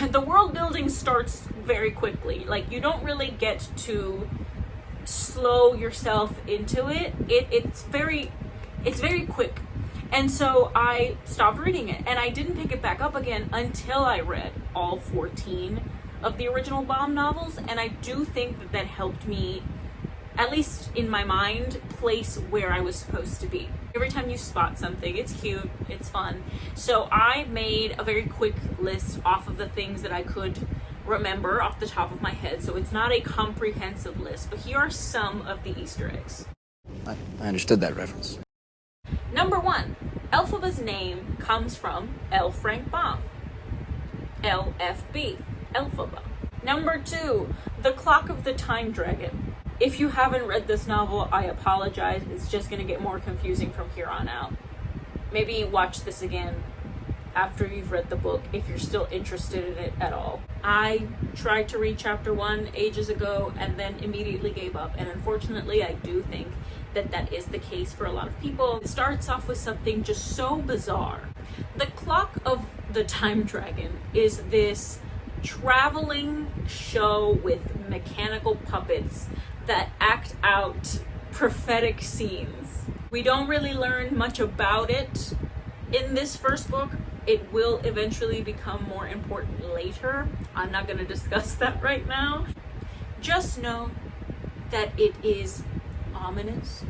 the world building starts very quickly. Like, you don't really get to slow yourself into it. It's very quick. And so I stopped reading it, and I didn't pick it back up again until I read all 14 of the original Baum novels, and I do think that that helped me, at least in my mind, place where I was supposed to be. Every time you spot something, it's cute, it's fun. So I made a very quick list off of the things that I could remember off the top of my head. So it's not a comprehensive list, but here are some of the Easter eggs. I understood that reference. Number 1, Elphaba's name comes from L. Frank Baum. LFB, Elphaba. Number 2, the Clock of the Time Dragon. If you haven't read this novel, I apologize. It's just going to get more confusing from here on out. Maybe watch this again after you've read the book if you're still interested in it at all. I tried to read chapter 1 ages ago and then immediately gave up, and unfortunately I do think that that is the case for a lot of people. It starts off with something just so bizarre. The Clock of the Time Dragon is this traveling show with mechanical puppets that act out prophetic scenes. We don't really learn much about it in this first book. It will eventually become more important later. I'm not going to discuss that right now. Just know that it is ominous.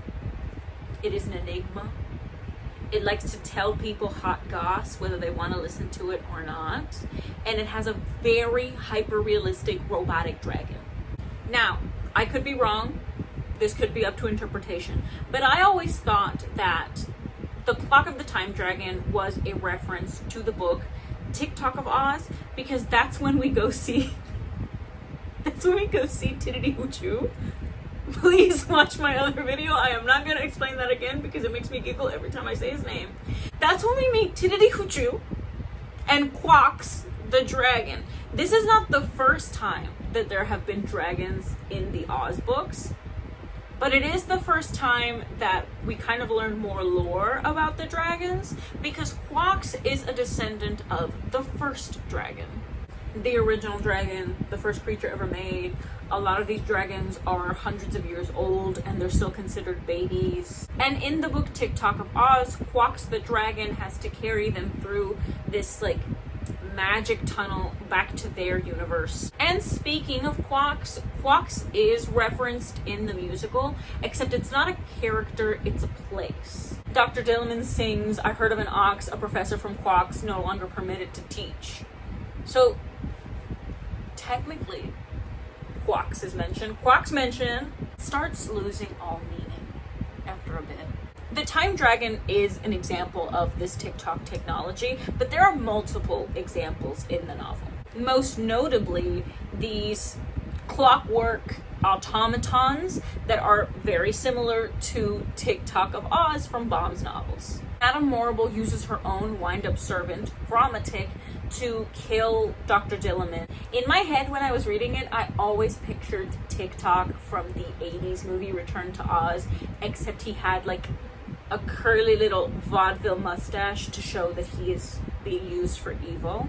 It is an enigma. It likes to tell people hot goss, whether they want to listen to it or not. And it has a very hyper-realistic robotic dragon. Now, I could be wrong. This could be up to interpretation. But I always thought that the Clock of the Time Dragon was a reference to the book TikTok of Oz, because that's when we go see Tiddity Hoochoo. Please watch my other video. I am not going to explain that again because it makes me giggle every time I say his name. That's when we meet Tiddity Hoochoo and Quox the dragon. This is not the first time that there have been dragons in the Oz books, but it is the first time that we kind of learn more lore about the dragons, because Quox is a descendant of the first dragon. The original dragon, the first creature ever made. A lot of these dragons are hundreds of years old and they're still considered babies. And in the book TikTok of Oz, Quox the dragon has to carry them through this like magic tunnel back to their universe. And speaking of Quox, Quox is referenced in the musical, except it's not a character, it's a place. Dr. Dilliman sings, "I heard of an ox, a professor from Quox, no longer permitted to teach." So technically, Quox is mentioned. Quox mention starts losing all meaning after a bit. The Time Dragon is an example of this TikTok technology, but there are multiple examples in the novel. Most notably, these clockwork automatons that are very similar to TikTok of Oz from Baum's novels. Madame Morrible uses her own wind-up servant, Chromatic, to kill Dr. Dilliman. In my head, when I was reading it, I always pictured TikTok from the 80s movie Return to Oz, except he had like a curly little vaudeville mustache to show that he is being used for evil.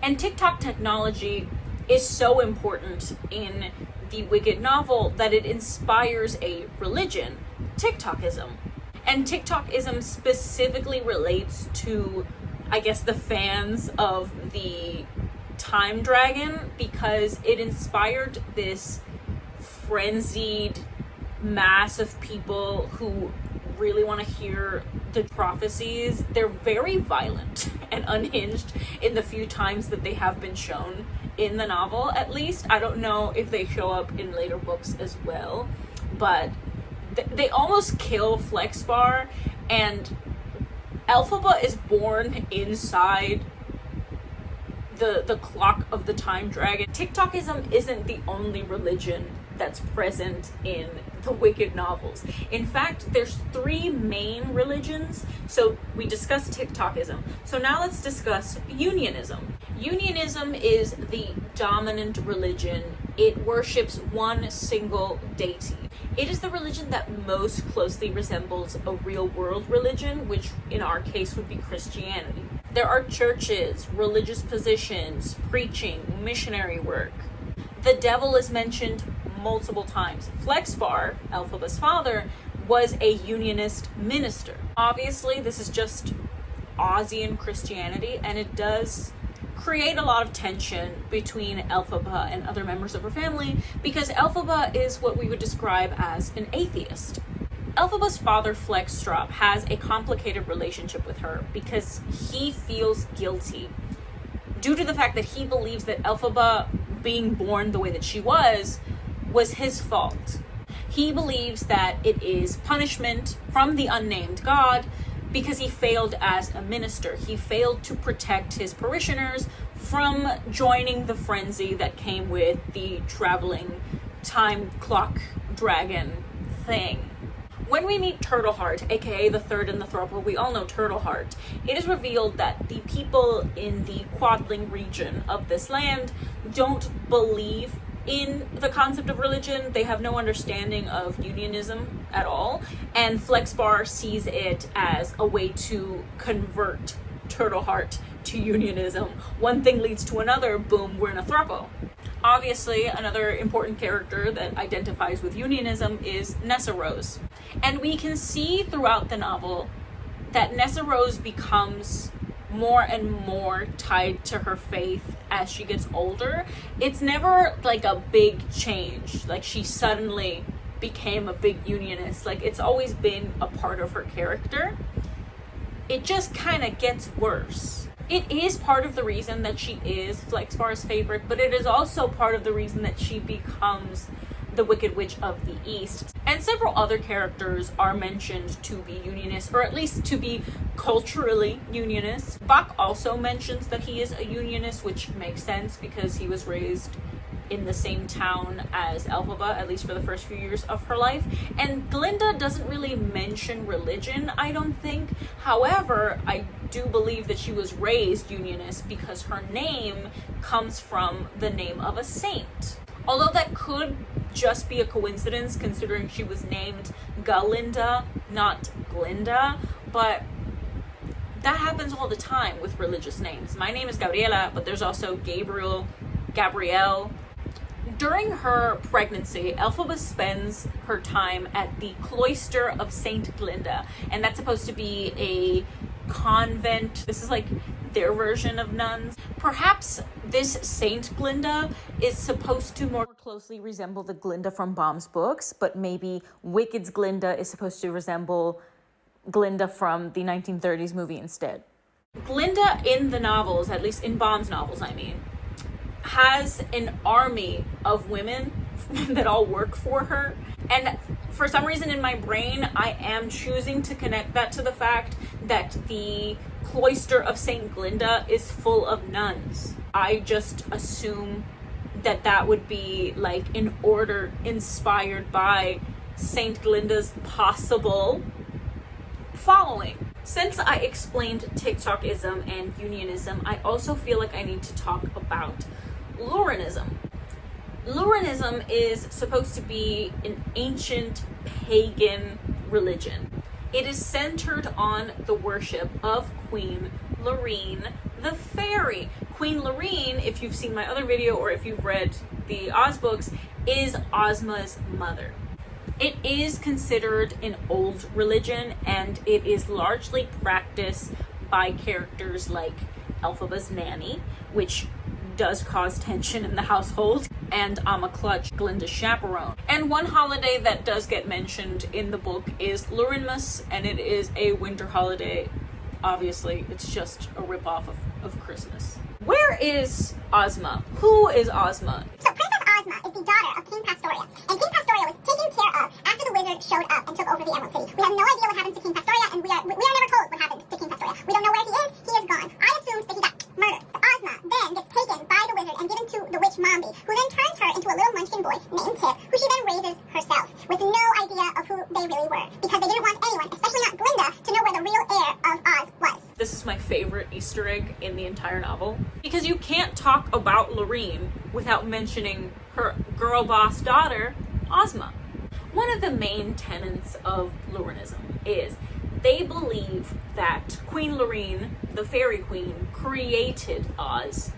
And TikTok technology is so important in the Wicked novel that it inspires a religion TikTokism. And TikTokism specifically relates to, I guess, the fans of the Time Dragon, because it inspired this frenzied mass of people who really want to hear the prophecies. They're very violent and unhinged in the few times that they have been shown in the novel, at least. I don't know if they show up in later books as well, but they almost kill Flexbar, and Elphaba is born inside the clock of the Time Dragon. TikTokism isn't the only religion that's present in the Wicked novels. In fact, there's 3 main religions. So we discussed TikTokism. So now let's discuss Unionism. Unionism is the dominant religion. It worships one single deity. It is the religion that most closely resembles a real-world religion, which in our case would be Christianity. There are churches, religious positions, preaching, missionary work. The devil is mentioned multiple times. Flexbar, Elphaba's father, was a unionist minister. Obviously, this is just Ozian Christianity, and it does create a lot of tension between Elphaba and other members of her family, because Elphaba is what we would describe as an atheist. Elphaba's father, Flexstrop, has a complicated relationship with her because he feels guilty due to the fact that he believes that Elphaba being born the way that she was his fault. He believes that it is punishment from the unnamed god because he failed as a minister. He failed to protect his parishioners from joining the frenzy that came with the traveling time clock dragon thing. When we meet Turtleheart, aka the third in the throuple, we all know Turtleheart, it is revealed that the people in the Quadling region of this land don't believe in the concept of religion. They have no understanding of unionism at all, and Flexbar sees it as a way to convert Turtleheart to unionism. One thing leads to another, boom, we're in a throuple. Obviously, another important character that identifies with unionism is Nessa Rose. And we can see throughout the novel that Nessa Rose becomes more and more tied to her faith as she gets older. It's never like a big change, like she suddenly became a big unionist. Like, it's always been a part of her character. It just kind of gets worse. It is part of the reason that she is Flexbar's favorite, but it is also part of the reason that she becomes the Wicked Witch of the East. And several other characters are mentioned to be unionist, or at least to be culturally unionist. Bach also mentions that he is a unionist, which makes sense because he was raised in the same town as Elphaba, at least for the first few years of her life. And Glinda doesn't really mention religion, I don't think. However, I do believe that she was raised unionist because her name comes from the name of a saint. Although that could just be a coincidence considering she was named Galinda, not Glinda, but that happens all the time with religious names. My name is Gabriela, but there's also Gabriel, Gabrielle. During her pregnancy, Elphaba spends her time at the cloister of Saint Glinda, and that's supposed to be a convent. This is like their version of nuns. Perhaps this Saint Glinda is supposed to more closely resemble the Glinda from Baum's books, but maybe Wicked's Glinda is supposed to resemble Glinda from the 1930s movie instead. Glinda in the novels, at least in Baum's novels, I mean, has an army of women that all work for her. And for some reason in my brain, I am choosing to connect that to the fact that the cloister of St. Glinda is full of nuns. I just assume that that would be like an order inspired by St. Glinda's possible following. Since I explained TikTokism and unionism, I also feel like I need to talk about Lurenism. Lurenism is supposed to be an ancient pagan religion. It is centered on the worship of Queen Lorene the Fairy. Queen Lorene, if you've seen my other video or if you've read the Oz books, is Ozma's mother. It is considered an old religion, and it is largely practiced by characters like Elphaba's nanny, which does cause tension in the household, and Amma Clutch, Glinda's chaperone. And one holiday that does get mentioned in the book is Lurinmas, and it is a winter holiday. Obviously, it's just a ripoff of Christmas. Where is Ozma? Who is Ozma? So Princess Ozma is the daughter of King Pastoria, and King Pastoria was taken care of after the wizard showed up and took over the Emerald City. We have no idea what happened to King Pastoria, and we are never told what happened to King Pastoria. We don't know where he is. He is gone. I assumed that he got murdered. So Ozma then gets taken by the wizard and given to the witch Mombi, who then turns her into a little munchkin boy named Tip, who she then raises herself, with no idea of who they really were, because they didn't want anyone, especially not Glinda, to know where the real heir of Oz was. This is my favorite Easter egg in the entire novel, because you can't talk about Lorene without mentioning her girl boss daughter, Ozma. One of the main tenets of Lorenism is they believe that Queen Lorene, the fairy queen, created Oz,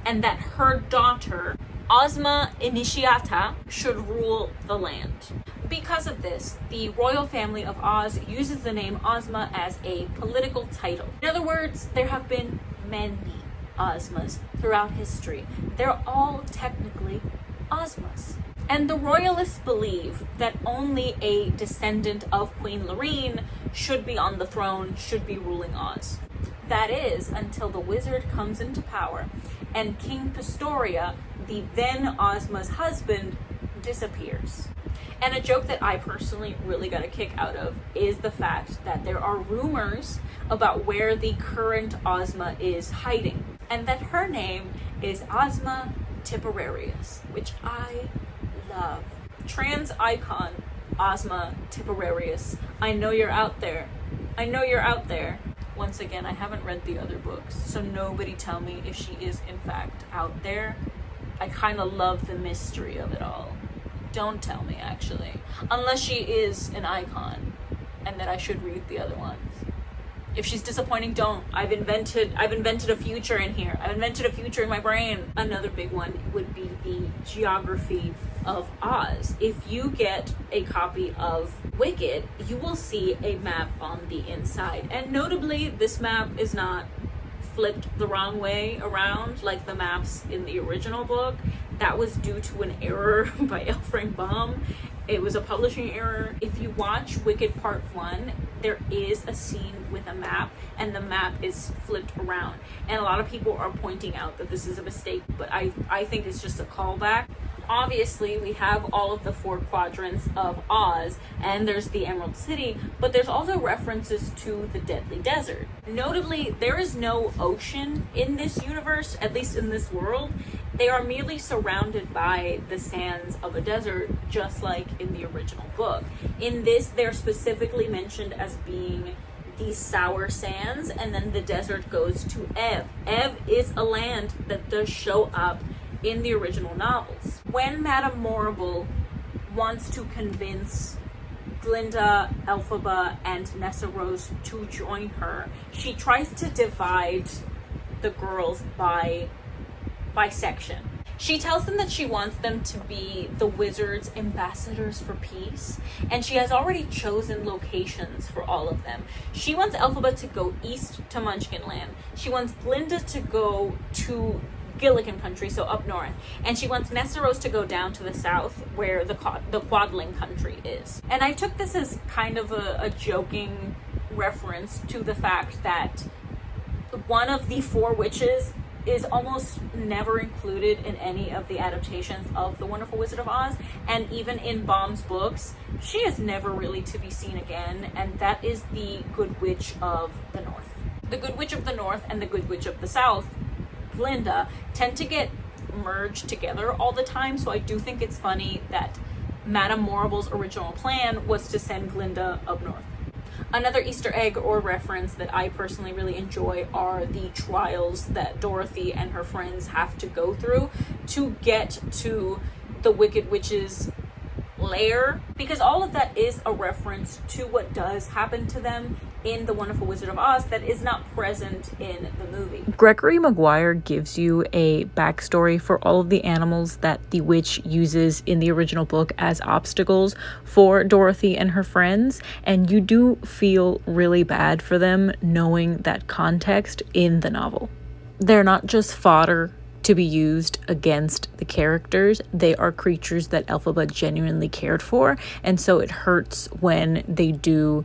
and that her daughter, Ozma Initiata, should rule the land. Because of this, the royal family of Oz uses the name Ozma as a political title. In other words, there have been many Ozmas throughout history. They're all technically Ozmas. And the royalists believe that only a descendant of Queen Lorene should be on the throne, should be ruling Oz. That is, until the wizard comes into power and King Pastoria, the then Ozma's husband, disappears. And a joke that I personally really got a kick out of is the fact that there are rumors about where the current Ozma is hiding, and that her name is Ozma Tipperarius, which I love. Trans icon Ozma Tipperarius, I know you're out there. I know you're out there. Once again, I haven't read the other books, so nobody tell me if she is in fact out there. I kind of love the mystery of it all. Don't tell me, actually. Unless she is an icon, and that I should read the other ones. If she's disappointing, don't. I've invented a future in here. I've invented a future in my brain. Another big one would be the geography of Oz. If you get a copy of Wicked, you will see a map on the inside. And notably, this map is not flipped the wrong way around like the maps in the original book. That was due to an error by Baum. It was a publishing error. If you watch Wicked Part 1, there is a scene with a map, and the map is flipped around. And a lot of people are pointing out that this is a mistake, but I think it's just a callback. Obviously, we have all of the 4 quadrants of Oz, and there's the Emerald City, but there's also references to the Deadly Desert. Notably, there is no ocean in this universe, at least in this world. They are merely surrounded by the sands of a desert, just like in the original book. In this, they're specifically mentioned as being the sour sands, and then the desert goes to Ev. Ev is a land that does show up in the original novels. When Madame Morrible wants to convince Glinda, Elphaba, and Nessarose to join her, she tries to divide the girls by section. She tells them that she wants them to be the wizard's ambassadors for peace, and she has already chosen locations for all of them. She wants Elphaba to go east to Munchkinland. She wants Glinda to go to Gilligan country, so up north, and she wants Nessarose to go down to the south where the Quadling country is. And I took this as kind of a joking reference to the fact that one of the 4 witches is almost never included in any of the adaptations of The Wonderful Wizard of Oz, and even in Baum's books, she is never really to be seen again, and that is the Good Witch of the North. The Good Witch of the North and the Good Witch of the South, Glinda, tend to get merged together all the time, so I do think it's funny that Madame Morrible's original plan was to send Glinda up north. Another Easter egg or reference that I personally really enjoy are the trials that Dorothy and her friends have to go through to get to the Wicked Witch's lair, because all of that is a reference to what does happen to them in The Wonderful Wizard of Oz that is not present in the movie. Gregory Maguire gives you a backstory for all of the animals that the witch uses in the original book as obstacles for Dorothy and her friends, and you do feel really bad for them knowing that context in the novel. They're not just fodder to be used against the characters, they are creatures that Elphaba genuinely cared for, and so it hurts when they do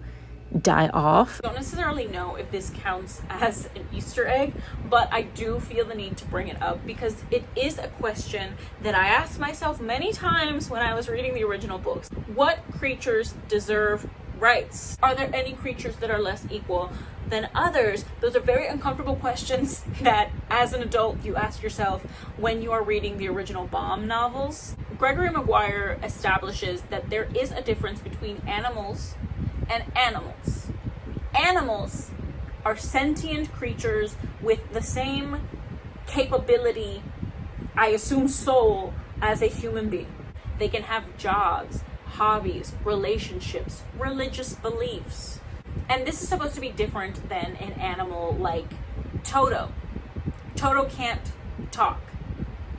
die off. I don't necessarily know if this counts as an Easter egg, but I do feel the need to bring it up because it is a question that I asked myself many times when I was reading the original books. What creatures deserve rights? Are there any creatures that are less equal than others? Those are very uncomfortable questions that as an adult you ask yourself when you are reading the original Baum novels. Gregory Maguire establishes that there is a difference between animals and animals. Animals are sentient creatures with the same capability, I assume soul, as a human being. They can have jobs, hobbies, relationships, religious beliefs. And this is supposed to be different than an animal like Toto. Toto can't talk,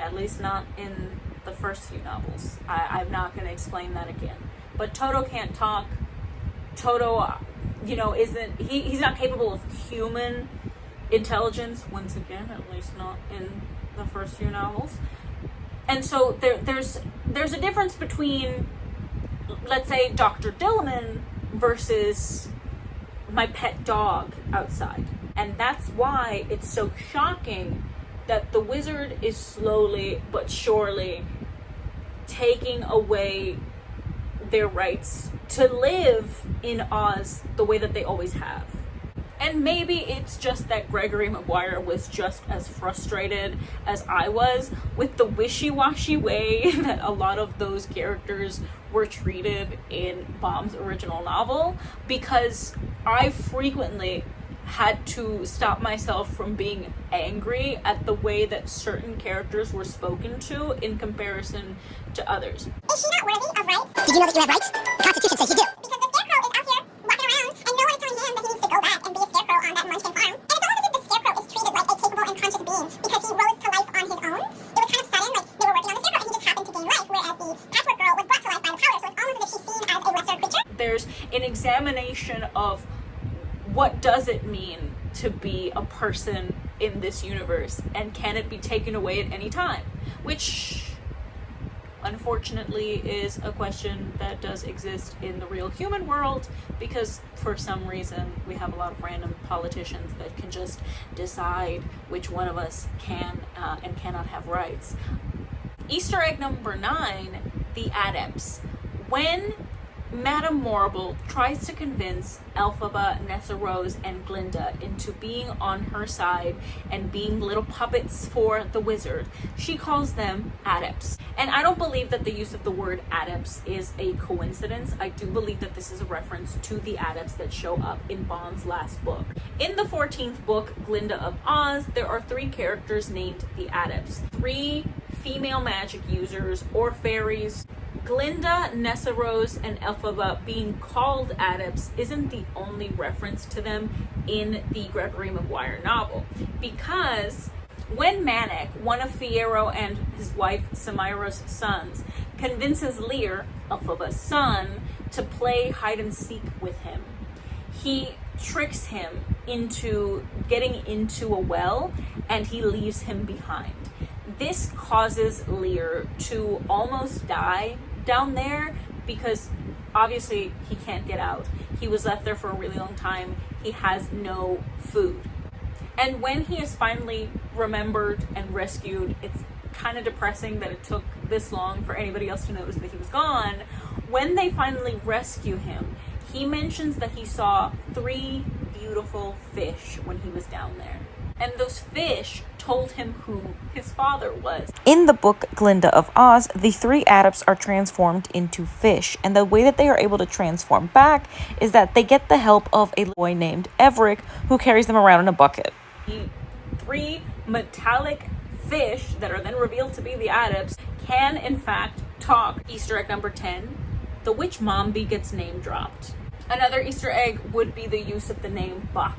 at least not in the first few novels. I'm not going to explain that again. But Toto can't talk. Toto, he's not capable of human intelligence, once again, at least not in the first few novels. And so there's a difference between, let's say, Dr. Dillman versus my pet dog outside. And that's why it's so shocking that the wizard is slowly but surely taking away their rights to live in Oz the way that they always have. And maybe it's just that Gregory Maguire was just as frustrated as I was with the wishy-washy way that a lot of those characters were treated in Baum's original novel, because I frequently had to stop myself from being angry at the way that certain characters were spoken to in comparison to others. Is she not worthy of rights? Did you know that you have rights? The Constitution says you do. Because the Scarecrow is out here walking around, and no one is telling him that he needs to go back and be a scarecrow on that Munchkin farm. And it's almost as if the Scarecrow is treated like a capable and conscious being because he rose to life on his own. It was kind of sudden, like they were working on the Scarecrow and he just happened to gain life, whereas the Patchwork Girl was brought to life by the powder, so it's almost as if she's seen as a lesser creature. There's an examination of what does it mean to be a person in this universe, and can it be taken away at any time? Which, unfortunately, is a question that does exist in the real human world, because for some reason we have a lot of random politicians that can just decide which one of us can and cannot have rights. Easter egg number 9, the adepts. When Madame Morrible tries to convince Elphaba, Nessa Rose, and Glinda into being on her side and being little puppets for the wizard, she calls them adepts. And I don't believe that the use of the word adepts is a coincidence. I do believe that this is a reference to the adepts that show up in Baum's last book. In the 14th book, Glinda of Oz, there are 3 characters named the adepts. 3 female magic users or fairies. Glinda, Nessa Rose, and Elphaba being called adepts isn't the only reference to them in the Gregory Maguire novel, because when Manic, one of Fiero and his wife Samira's sons, convinces Lear, Elphaba's son, to play hide and seek with him, he tricks him into getting into a well and he leaves him behind. This causes Lear to almost die down there because obviously he can't get out. He was left there for a really long time. He has no food. And when he is finally remembered and rescued, it's kind of depressing that it took this long for anybody else to notice that he was gone. When they finally rescue him, he mentions that he saw 3 beautiful fish when he was down there. And those fish told him who his father was. In the book Glinda of Oz, the 3 adepts are transformed into fish, and the way that they are able to transform back is that they get the help of a boy named Everick who carries them around in a bucket. The 3 metallic fish that are then revealed to be the adepts can in fact talk. Easter egg number 10, the witch Mombi gets name dropped. Another Easter egg would be the use of the name Bach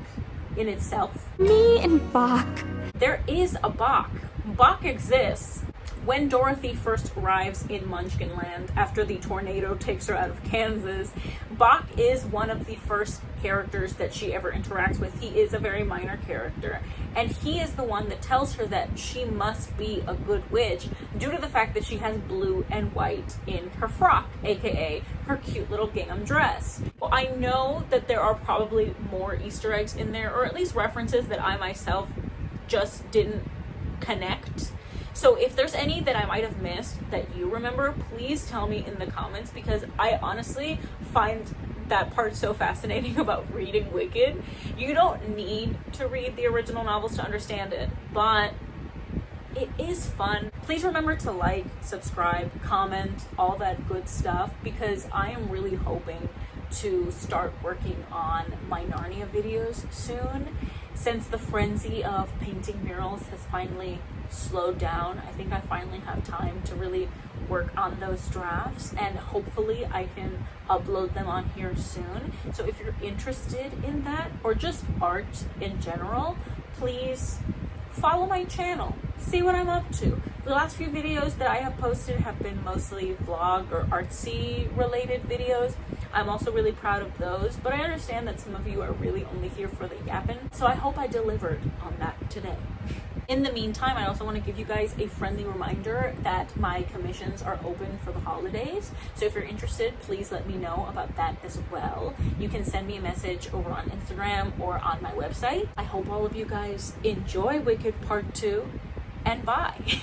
in itself. Me and Bach. There is a Bach. Bach exists. When Dorothy first arrives in Munchkinland after the tornado takes her out of Kansas, Bach is one of the first characters that she ever interacts with. He is a very minor character, and he is the one that tells her that she must be a good witch due to the fact that she has blue and white in her frock, aka her cute little gingham dress. Well, I know that there are probably more Easter eggs in there, or at least references that I myself just didn't connect. So if there's any that I might have missed that you remember, please tell me in the comments, because I honestly find that part so fascinating about reading Wicked. You don't need to read the original novels to understand it, but it is fun. Please remember to like, subscribe, comment, all that good stuff, because I am really hoping to start working on my Narnia videos soon. Since the frenzy of painting murals has finally slowed down, I think I finally have time to really work on those drafts, and hopefully I can upload them on here soon. So if you're interested in that, or just art in general, please follow my channel, see what I'm up to. The last few videos that I have posted have been mostly vlog or artsy related videos. I'm also really proud of those, but I understand that some of you are really only here for the yapping, so I hope I delivered on that today. In the meantime, I also want to give you guys a friendly reminder that my commissions are open for the holidays. So if you're interested, please let me know about that as well. You can send me a message over on Instagram or on my website. I hope all of you guys enjoy Wicked Part 2, and bye.